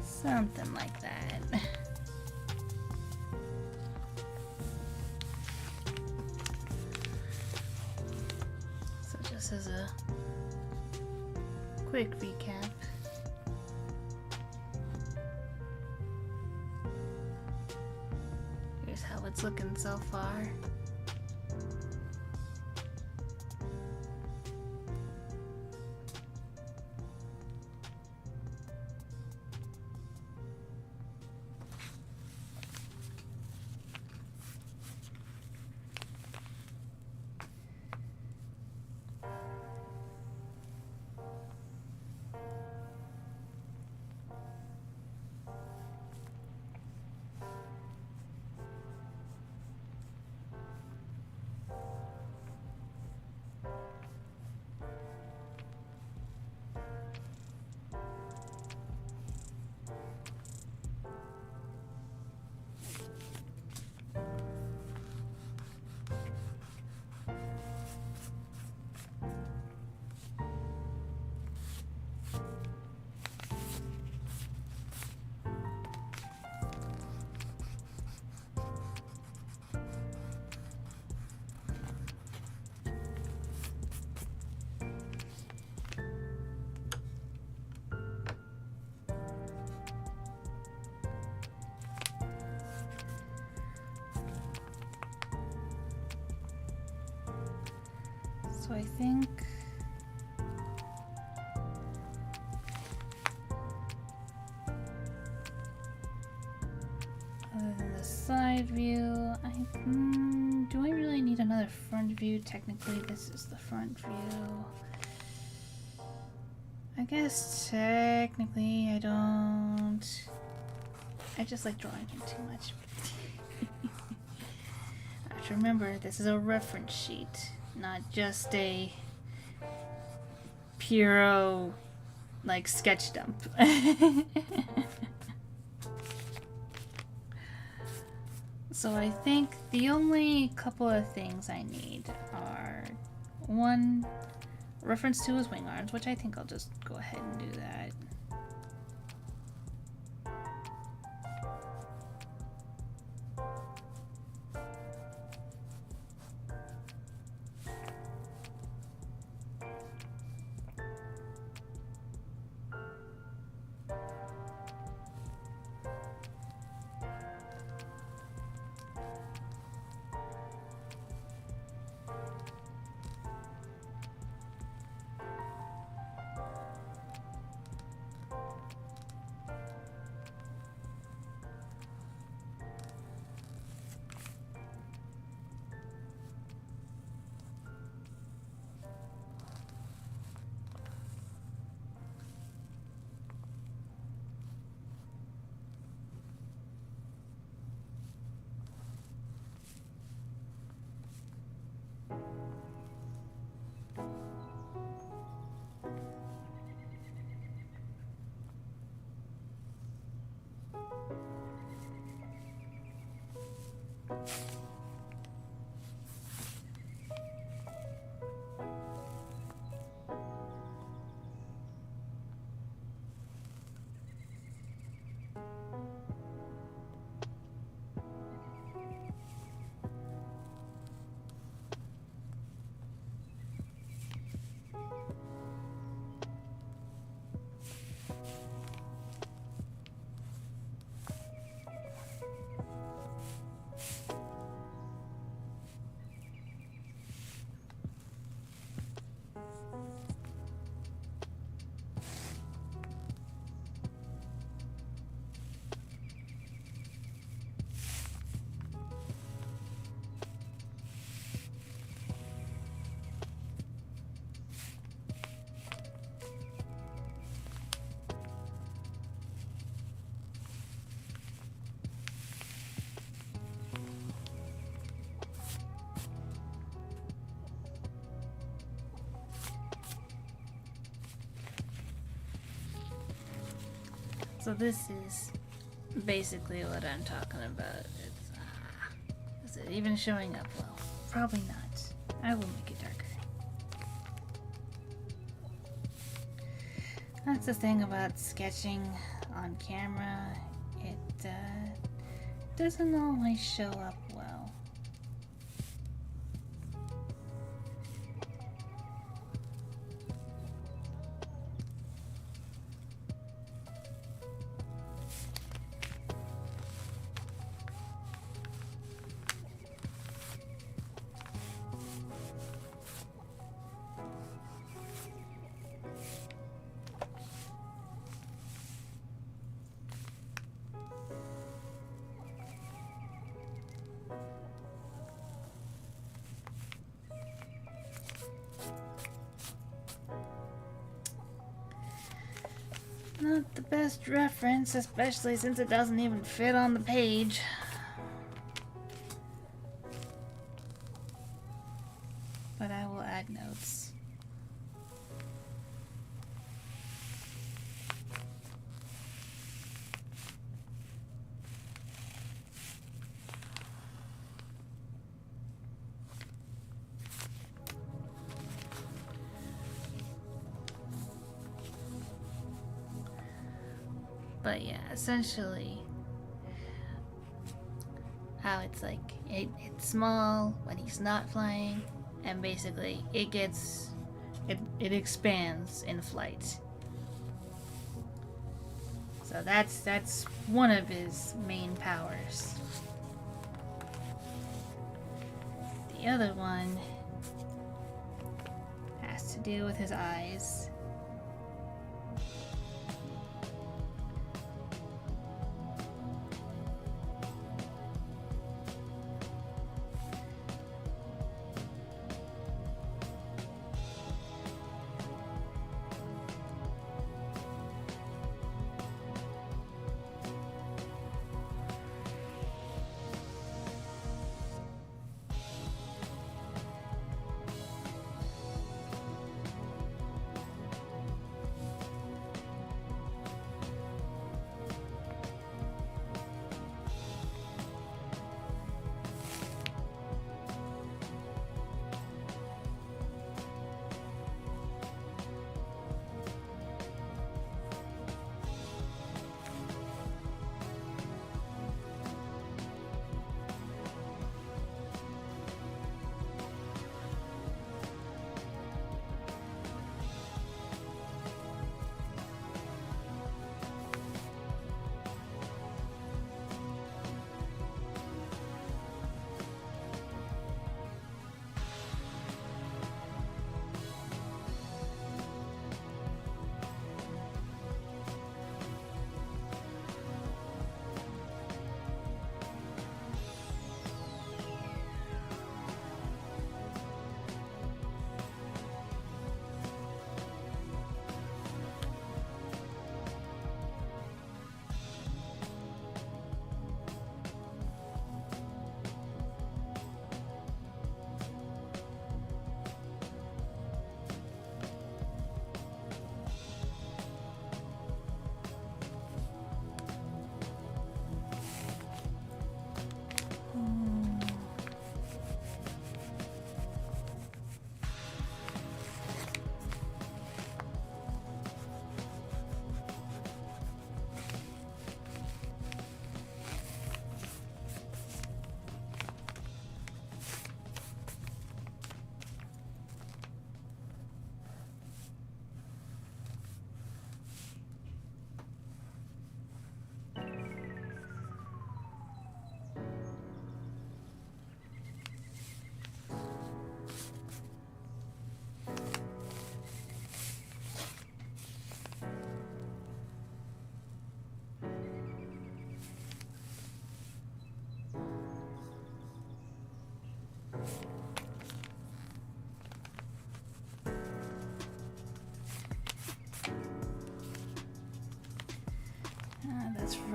Something like that. So just as a quick recap, here's how it's looking so far. So I think other than the side view, the front view. Technically, this is the front view. I guess technically I don't. I just like drawing him too much. I have to remember, this is a reference sheet, not just a Piro, like, sketch dump. So I think the only couple of things I need are, one, reference to his wing arms, which I think I'll just go ahead and do that. So this is basically what I'm talking about. Is it even showing up well? Probably not. I will make it darker. That's the thing about sketching on camera. It doesn't always show up well. Not the best reference, especially since it doesn't even fit on the page. But I will add notes. But yeah, essentially how it's like it's small when he's not flying, and basically it expands in flight. So that's one of his main powers. The other one has to do with his eyes.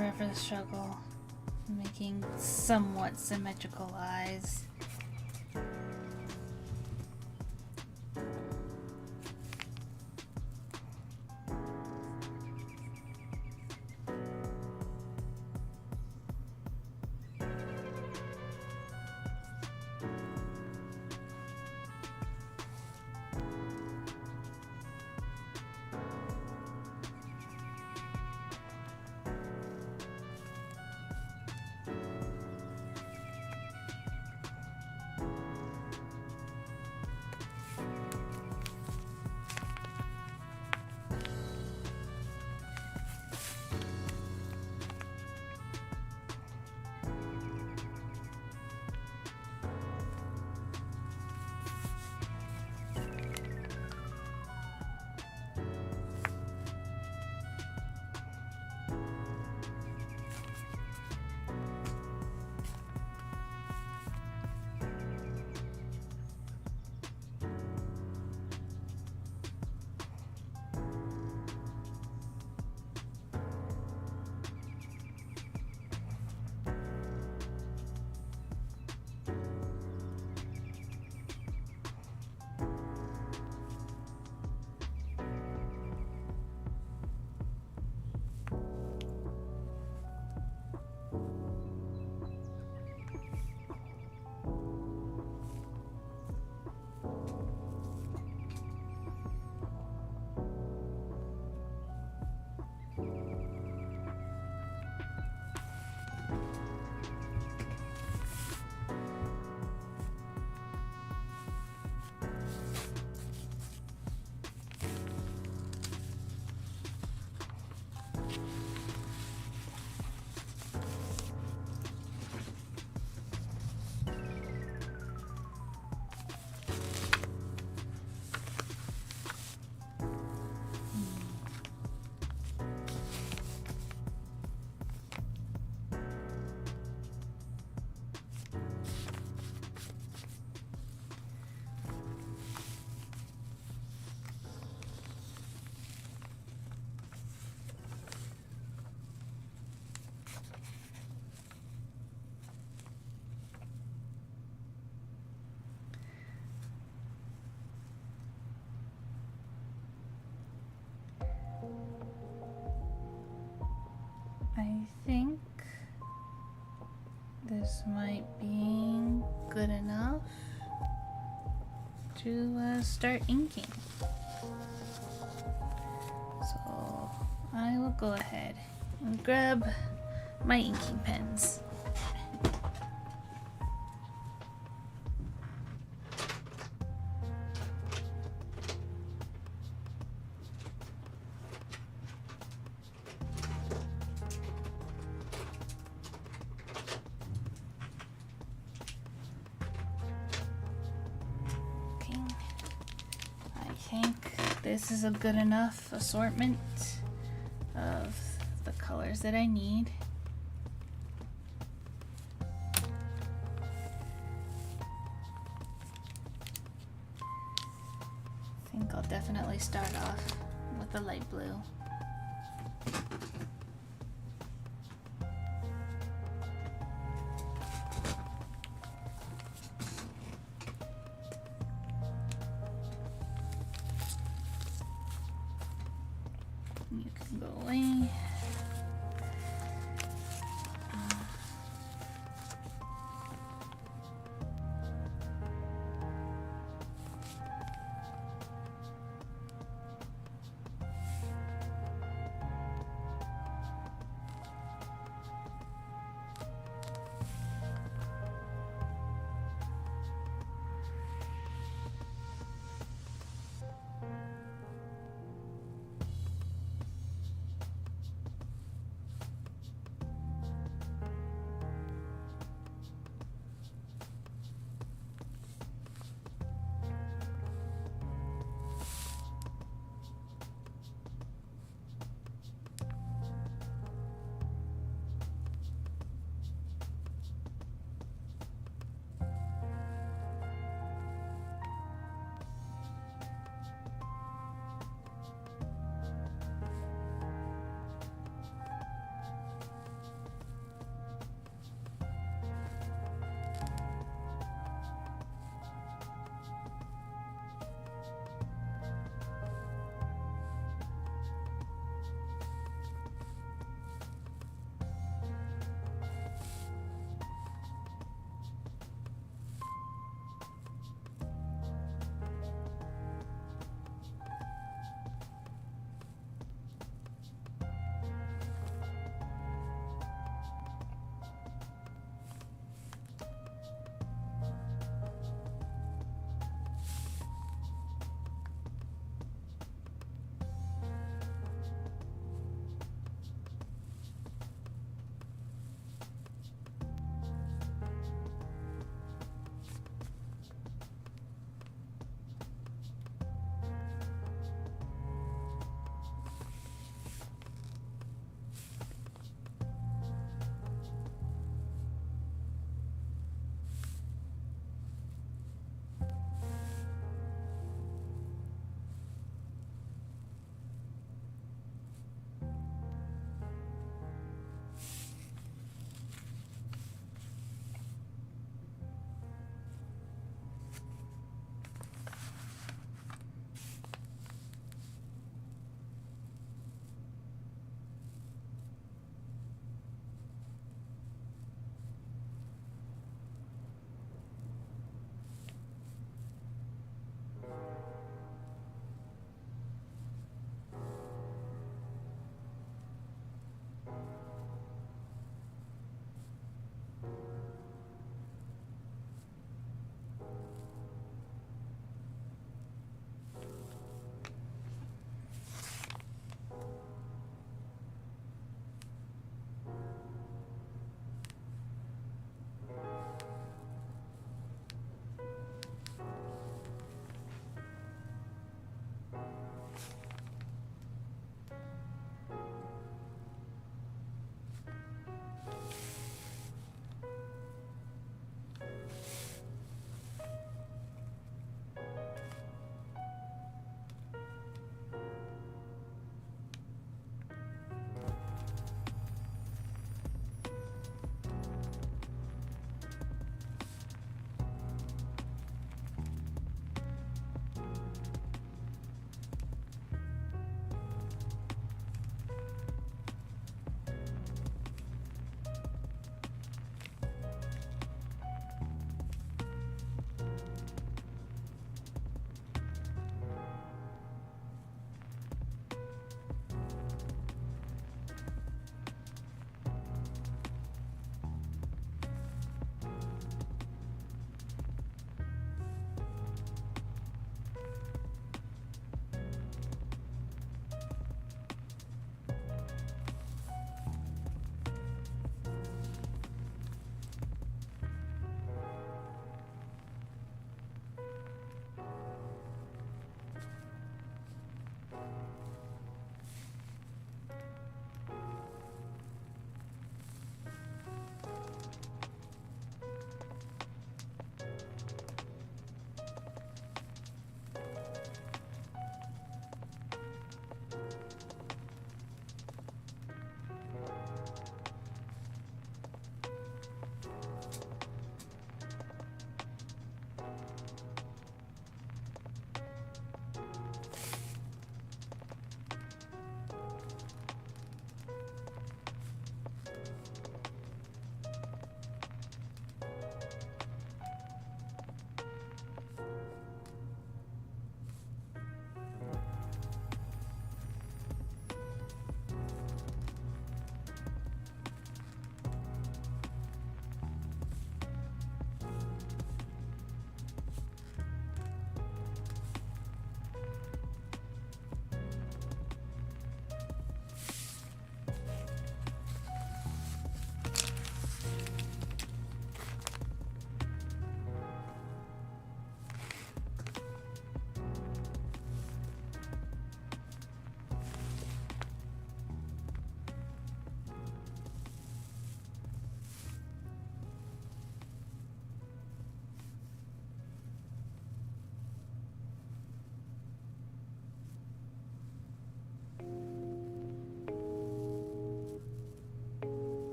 forever the struggle, making somewhat symmetrical eyes. I think this might be good enough to start inking. So I will go ahead and grab my inking pens. This is a good enough assortment of the colors that I need. I think I'll definitely start off with the light blue. You can go away.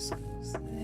This goes there.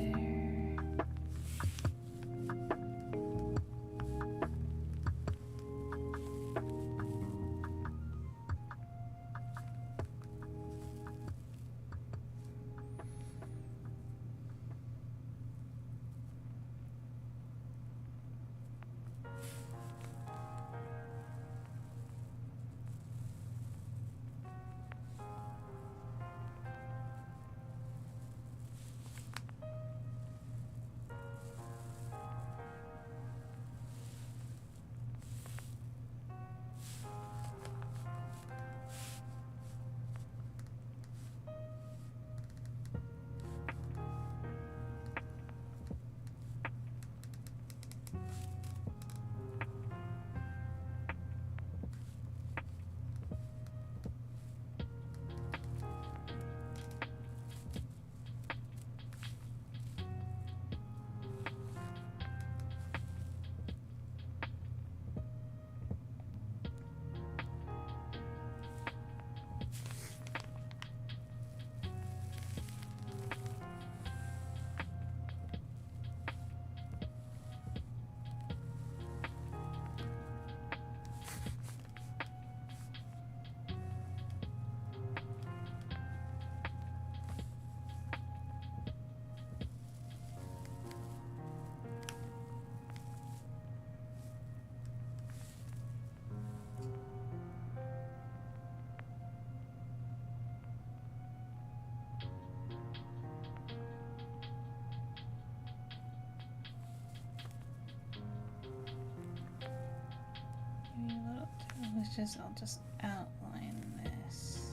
I'll just outline this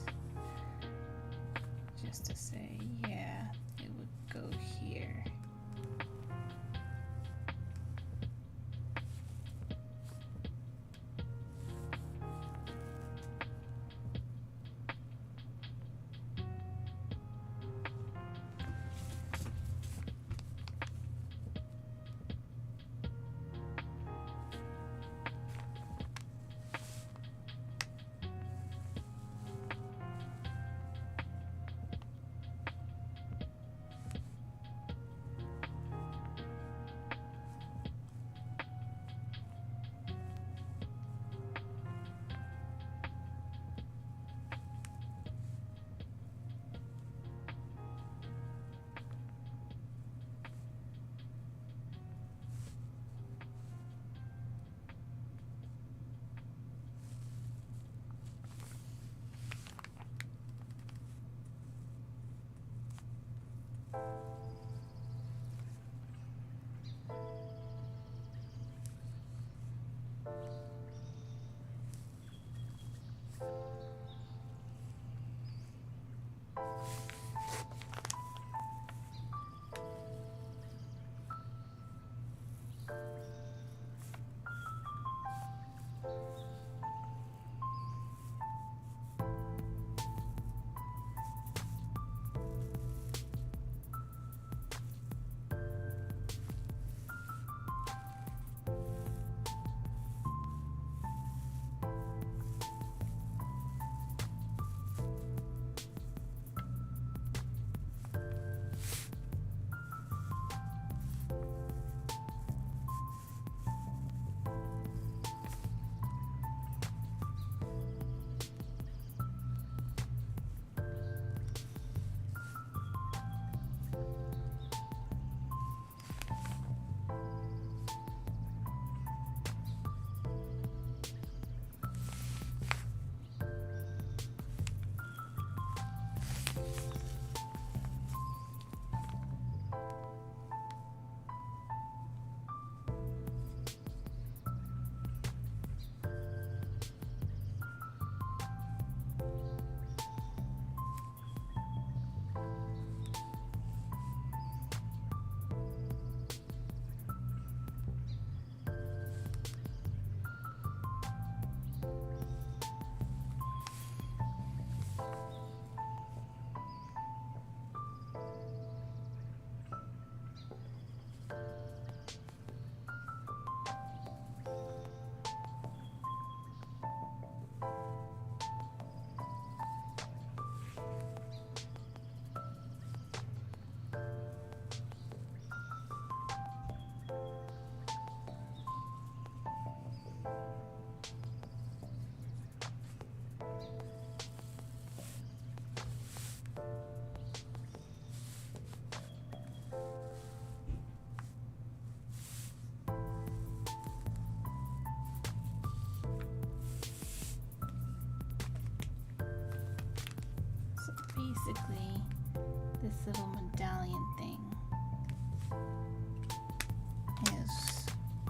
just to say, yeah, it would go here.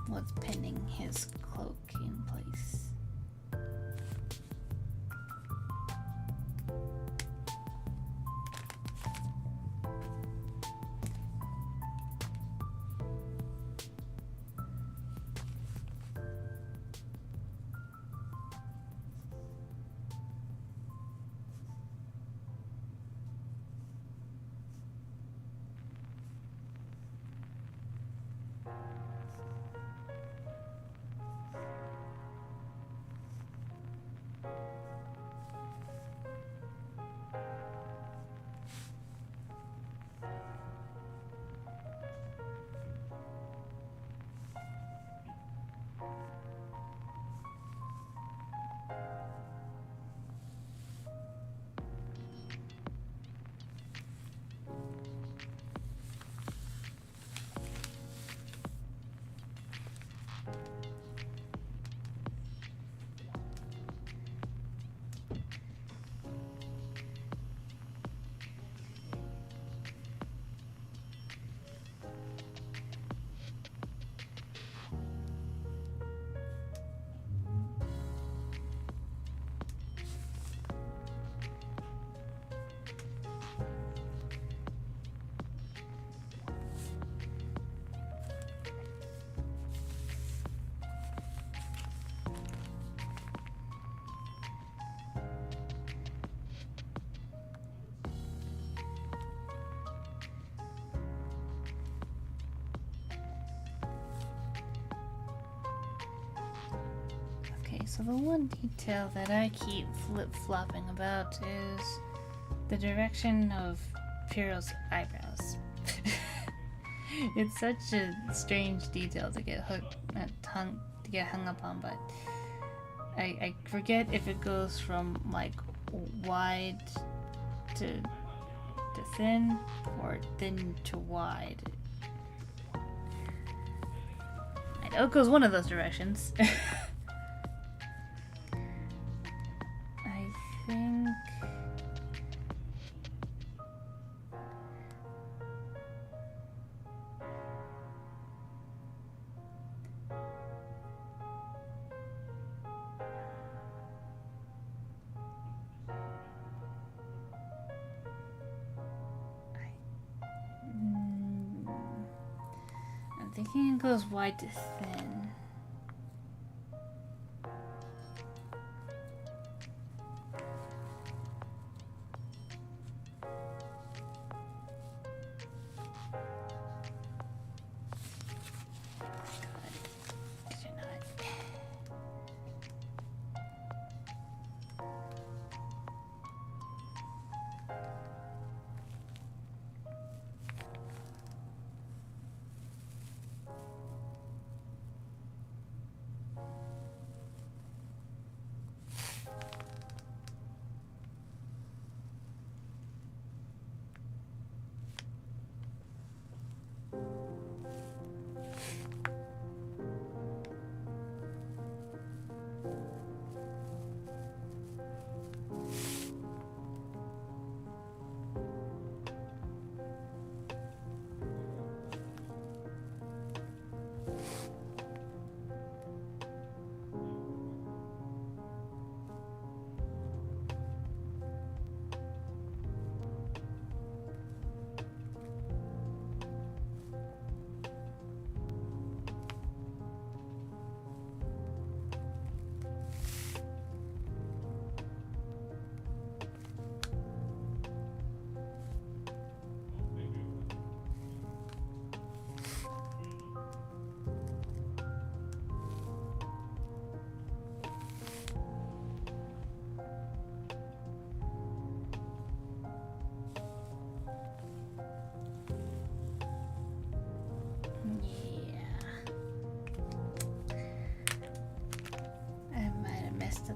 what's pinning his cloak in place. So the one detail that I keep flip-flopping about is the direction of Piro's eyebrows. It's such a strange detail to get hung up on, but I forget if it goes from like wide to thin or thin to wide. I know it goes one of those directions. I'm thinking it goes wide to thin.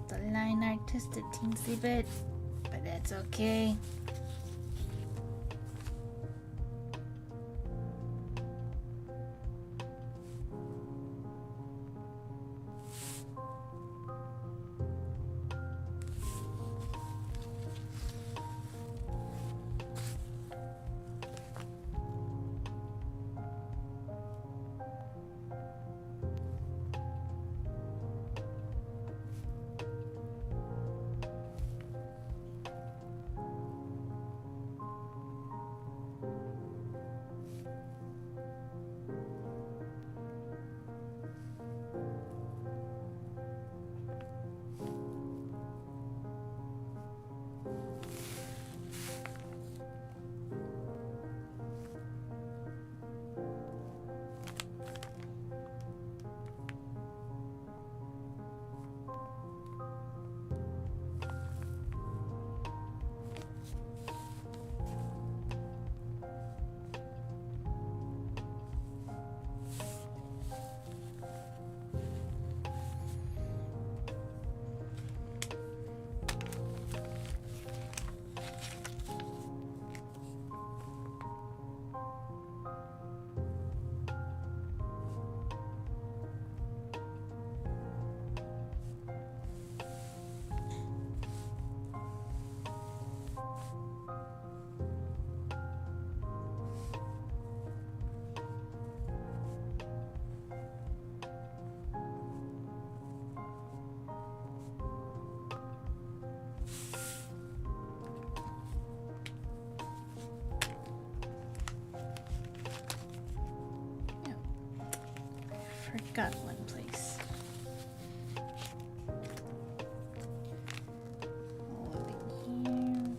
The line art just a teensy bit, but that's okay. forgot one place. Webbing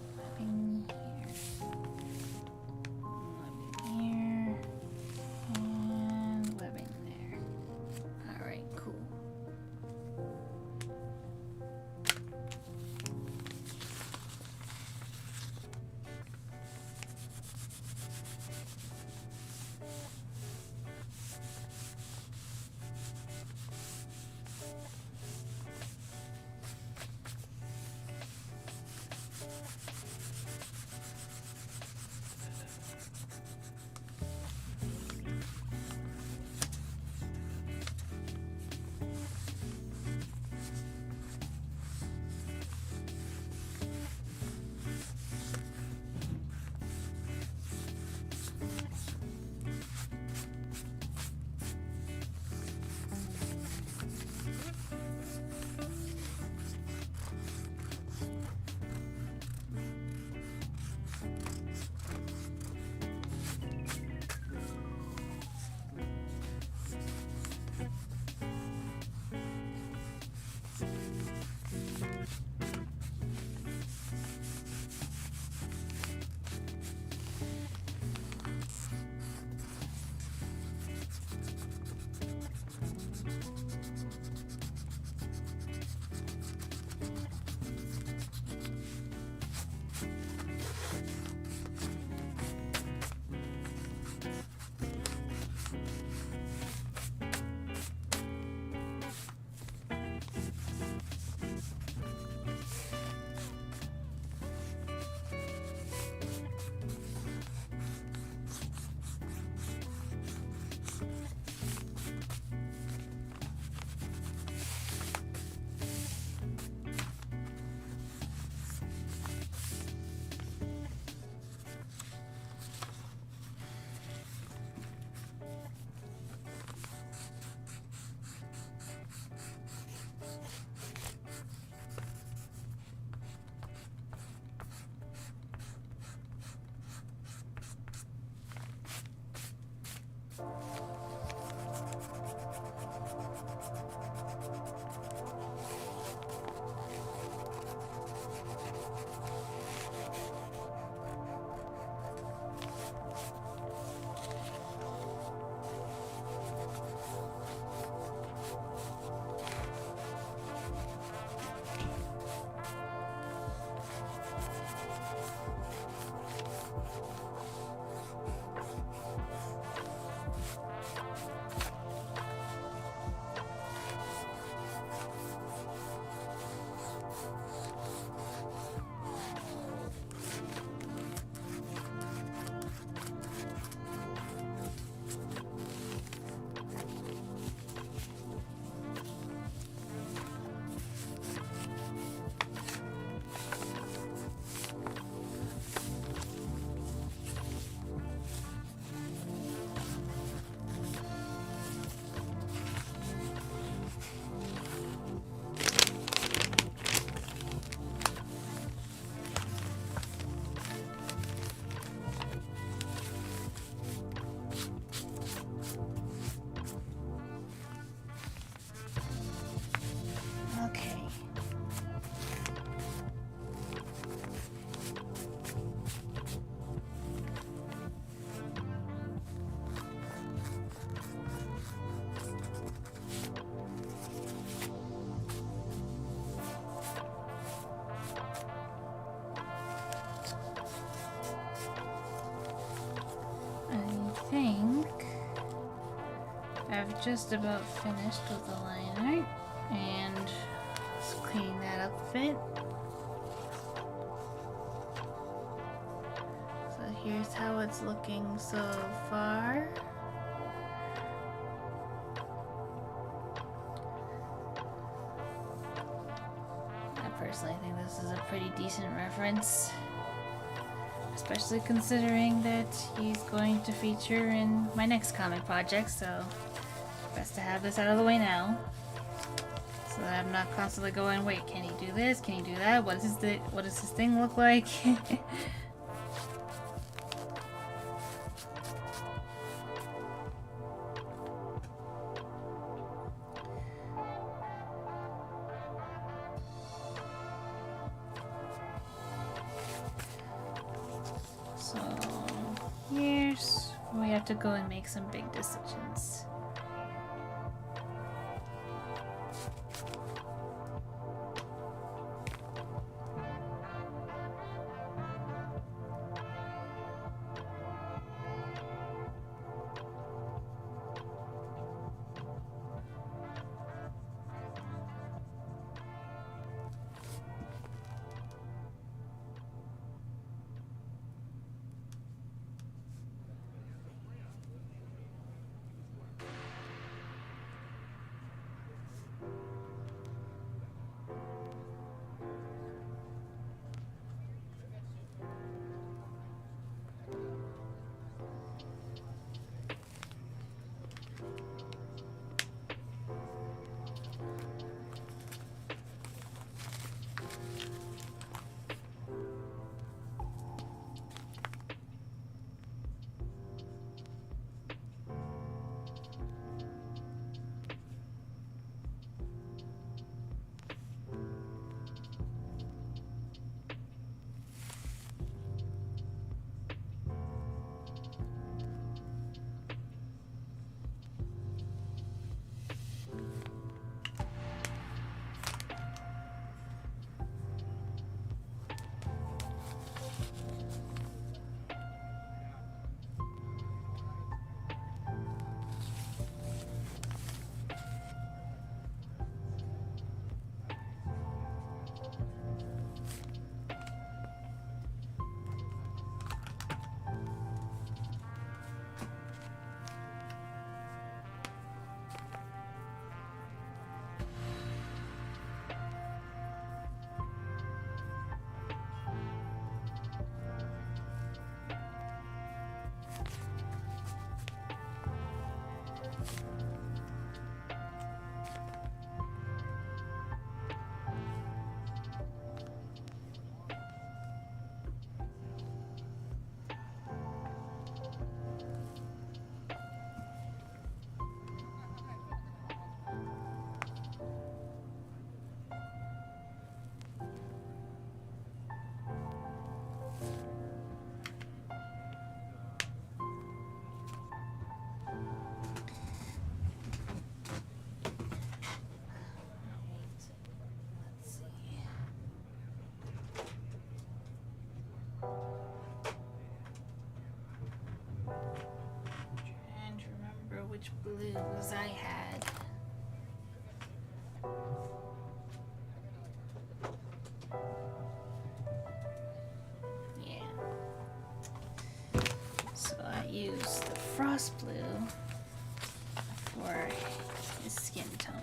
here, and webbing there. Alright, cool. think I've just about finished with the line art, and let's clean that up a bit. So here's how it's looking so far. I personally think this is a pretty decent reference, especially considering that he's going to feature in my next comic project, so best to have this out of the way now, so that I'm not constantly going, wait, can he do this? Can he do that? What does his thing look like? had to go and make some big decisions. Which blues I had. Yeah. So I used the frost blue for his skin tone.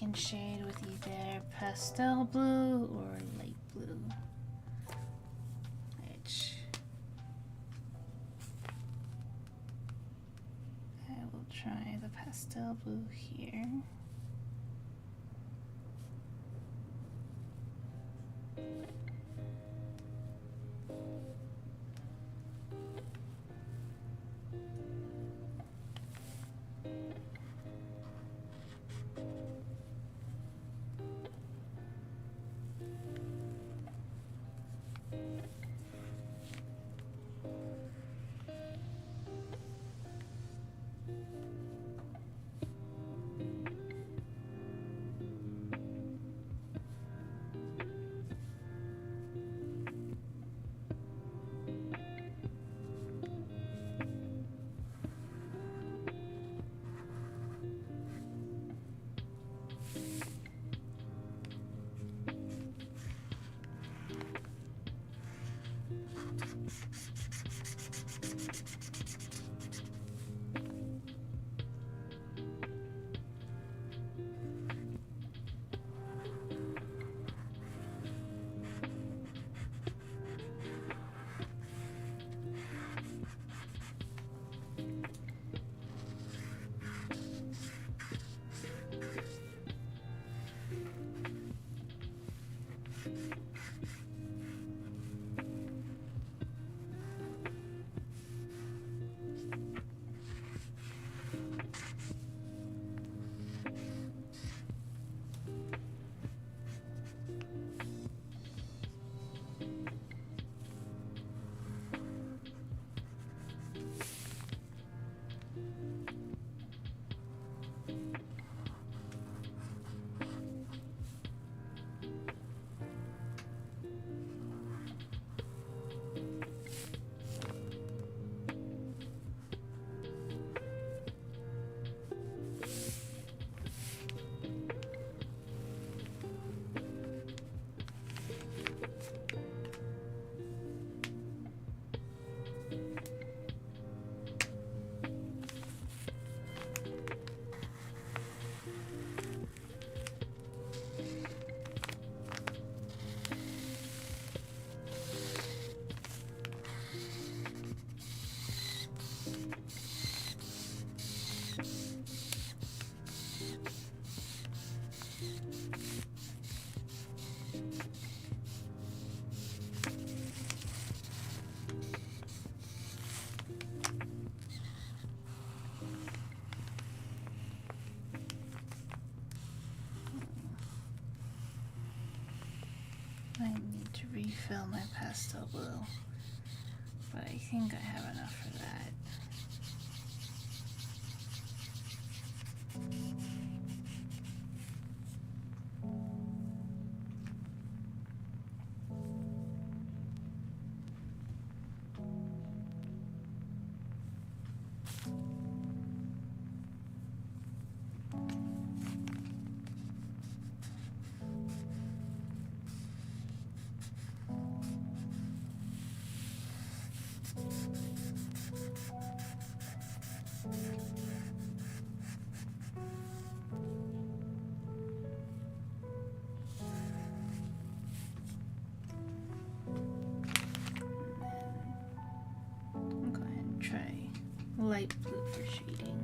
and shade with either pastel blue or light blue. Which I will try the pastel blue here. I need to refill my pastel blue, but I think I have enough for that. I'll go ahead and try light blue for shading.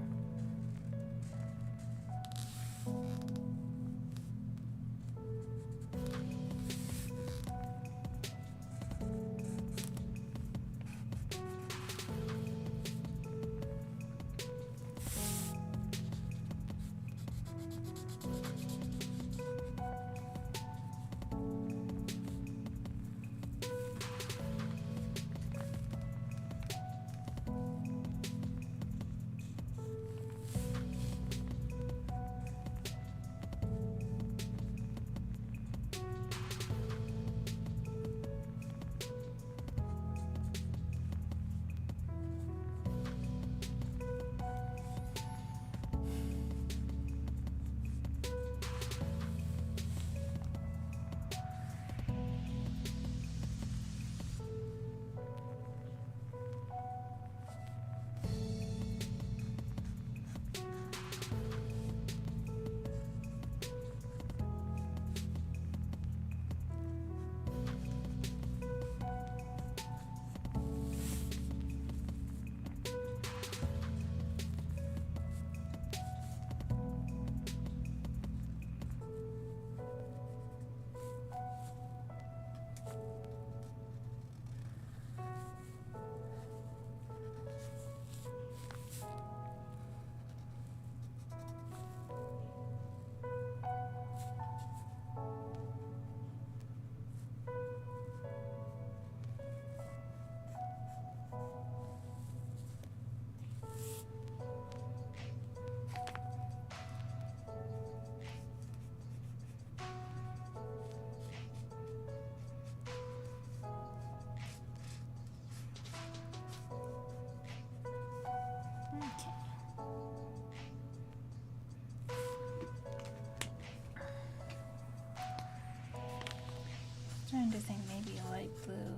Starting to think maybe a light blue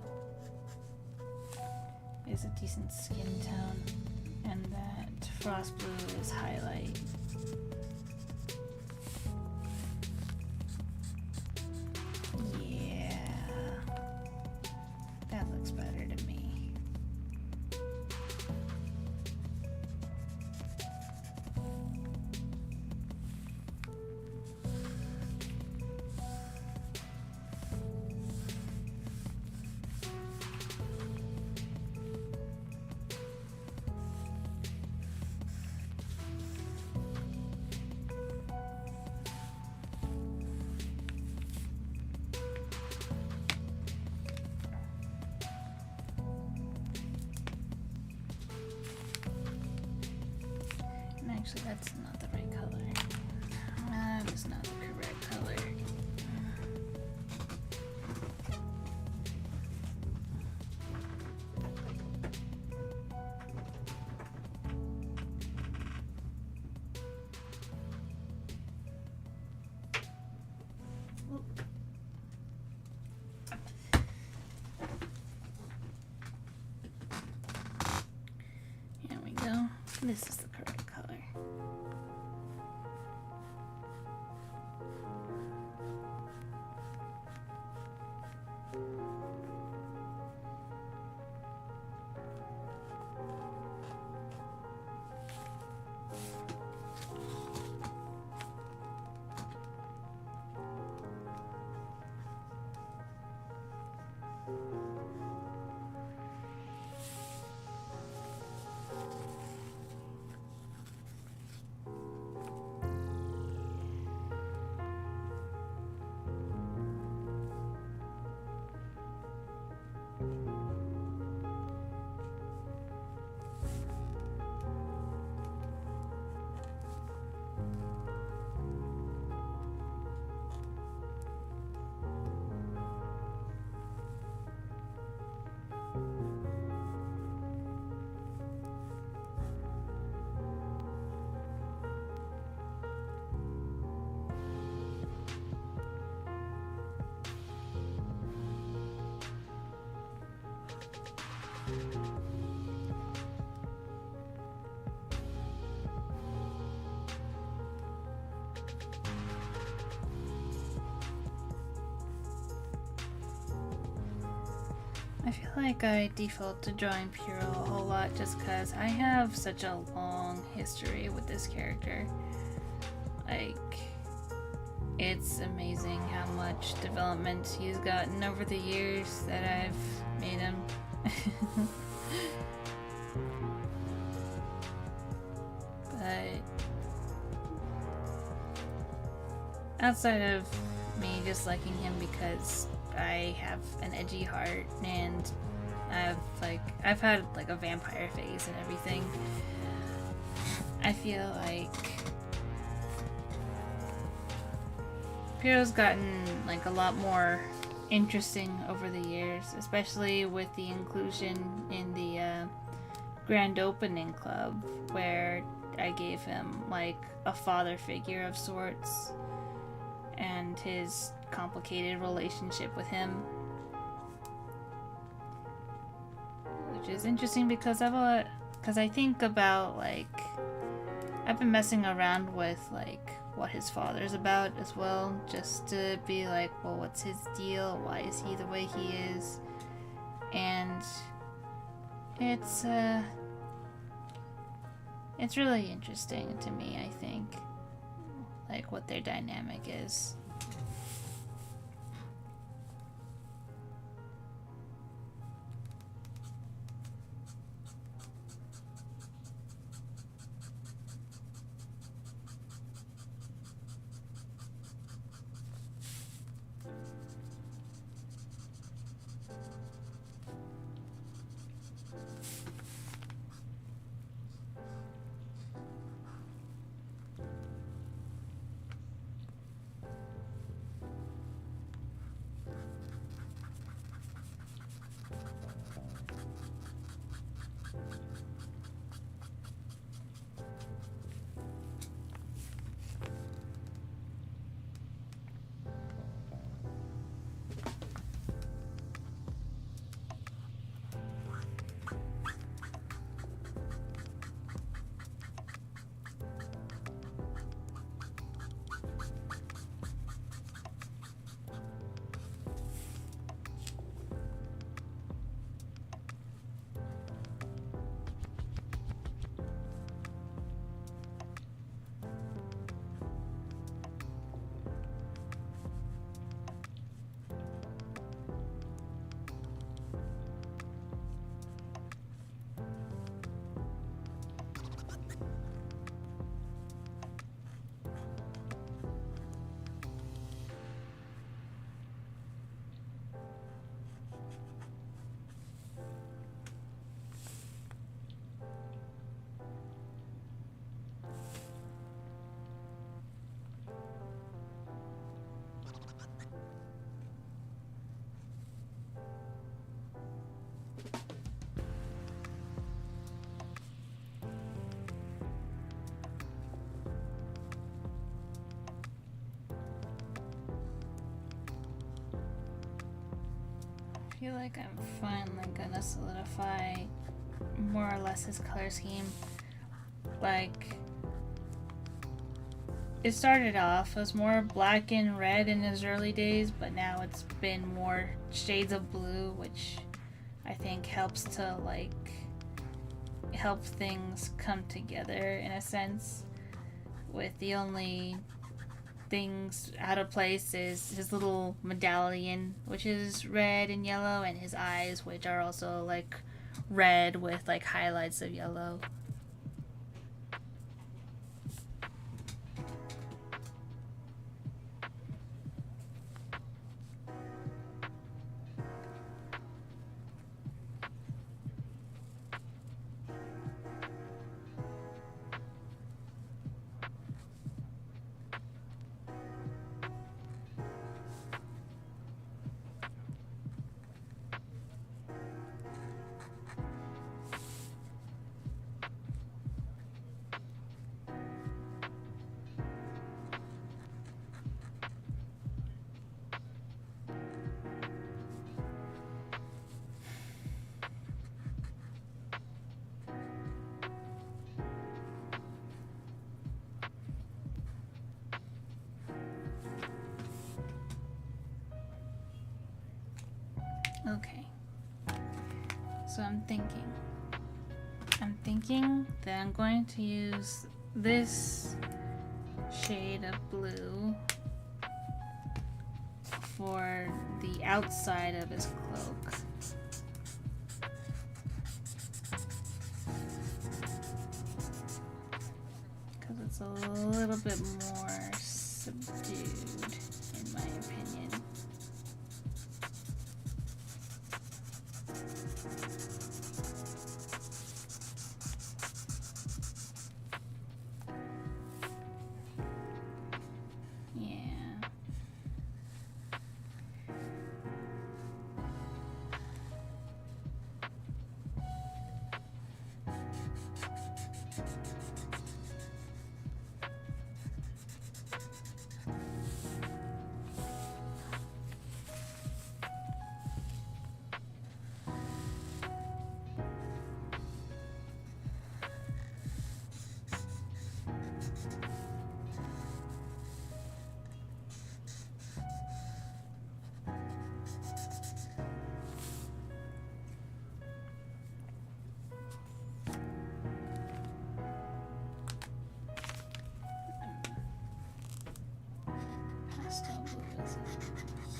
is a decent skin tone, and that frost blue is highlight. Yeah, that looks better to me. Actually, that's not the right color. That is not the correct color. Here we go. This is the correct color. I feel like I default to drawing Piro a whole lot just because I have such a long history with this character. Like, it's amazing how much development he's gotten over the years that I've made him. But outside of me just liking him because I have an edgy heart and I've had like a vampire phase and everything, I feel like Piro's gotten like a lot more interesting over the years, especially with the inclusion in the grand opening club where I gave him like a father figure of sorts and his complicated relationship with him, which is interesting because I think about like I've been messing around with like what his father's about as well, just to be like, well, what's his deal? Why is he the way he is? And it's really interesting to me, I think, like what their dynamic is. feel like I'm finally gonna solidify more or less his color scheme. Like, it started off as more black and red in his early days, but now it's been more shades of blue, which I think helps to like help things come together in a sense, with the only things out of place is his little medallion, which is red and yellow, and his eyes, which are also like red with like highlights of yellow. Okay. So I'm thinking that I'm going to use this shade of blue for the outside of his cloak. Because it's a little bit more subdued, in my opinion.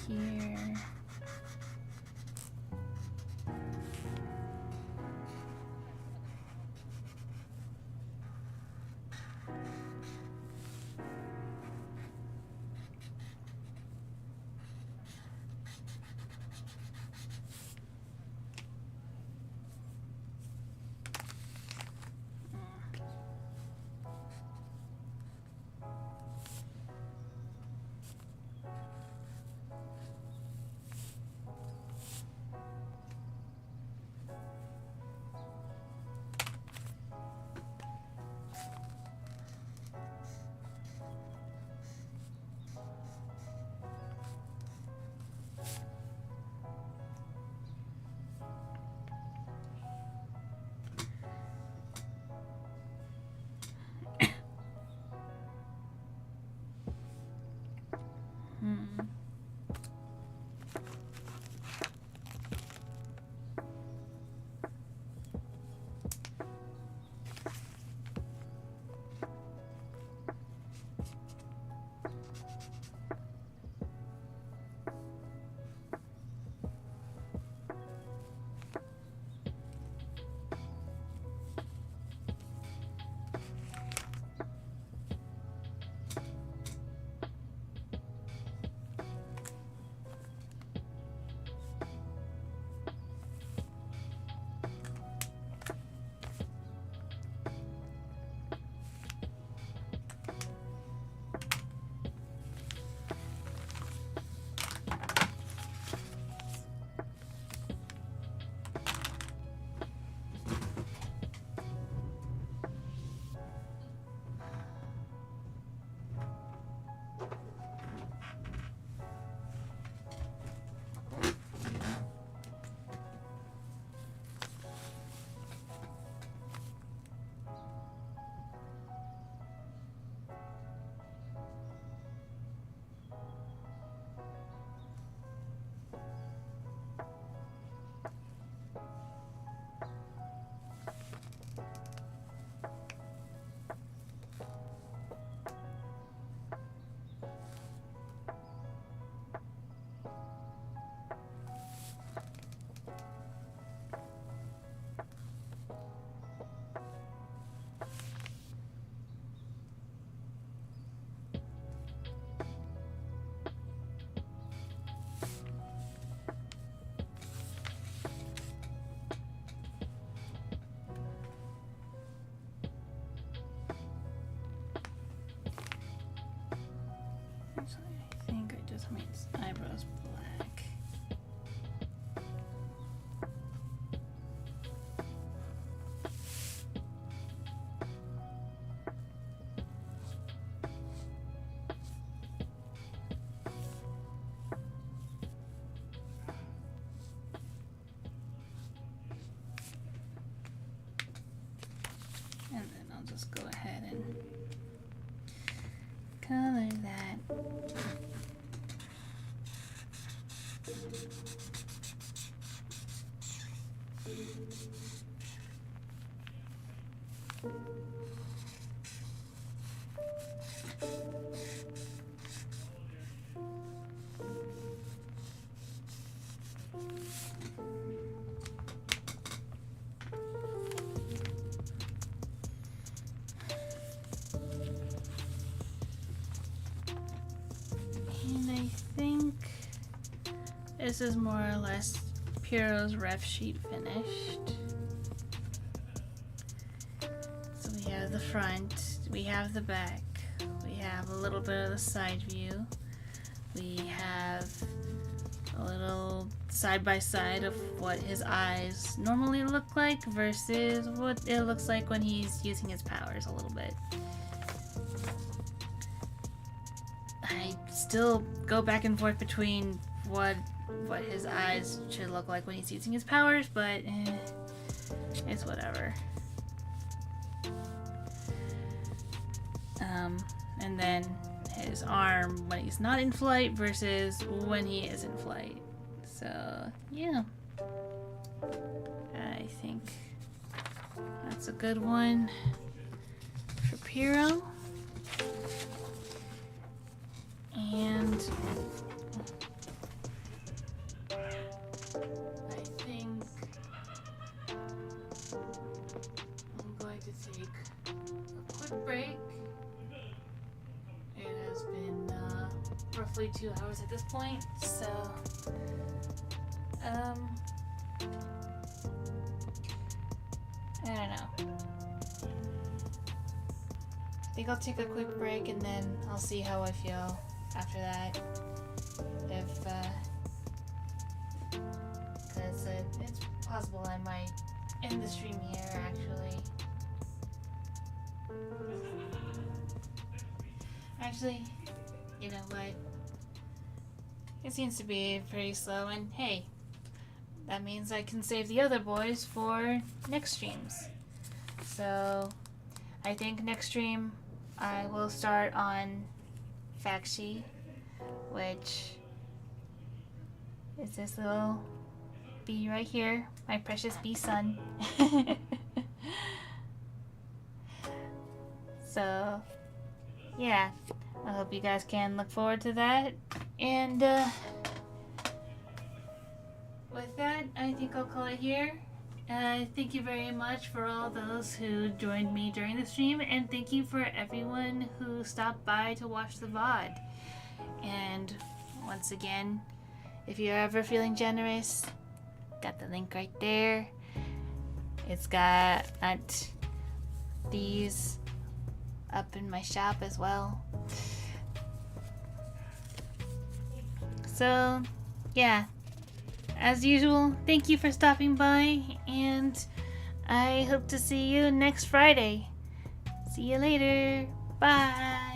Here. Actually, I think I just made his eyebrows black. And then I'll just go ahead and color that. And I think this is more or less Piro's ref sheet finished. So we have the front, we have the back, we have a little bit of the side view, we have a little side by side of what his eyes normally look like versus what it looks like when he's using his powers a little bit. I still go back and forth between what his eyes should look like when he's using his powers, but it's whatever. And then his arm when he's not in flight versus when he is in flight. So yeah, I think that's a good one for Piro. And I think I'm going to take a quick break. It has been roughly 2 hours at this point, so I don't know. I think I'll take a quick break and then I'll see how I feel after that. If because it's possible I might end the stream here actually. Actually, you know what? It seems to be pretty slow, and hey, that means I can save the other boys for next streams. So I think next stream I will start on Fakshi, which is this little bee right here, my precious bee son. So yeah, I hope you guys can look forward to that. And with that, I think I'll call it here. Thank you very much for all those who joined me during the stream, and thank you for everyone who stopped by to watch the VOD. And once again, if you're ever feeling generous, got the link right there. It's got these up in my shop as well. So yeah, as usual, thank you for stopping by, and I hope to see you next Friday. See you later. Bye.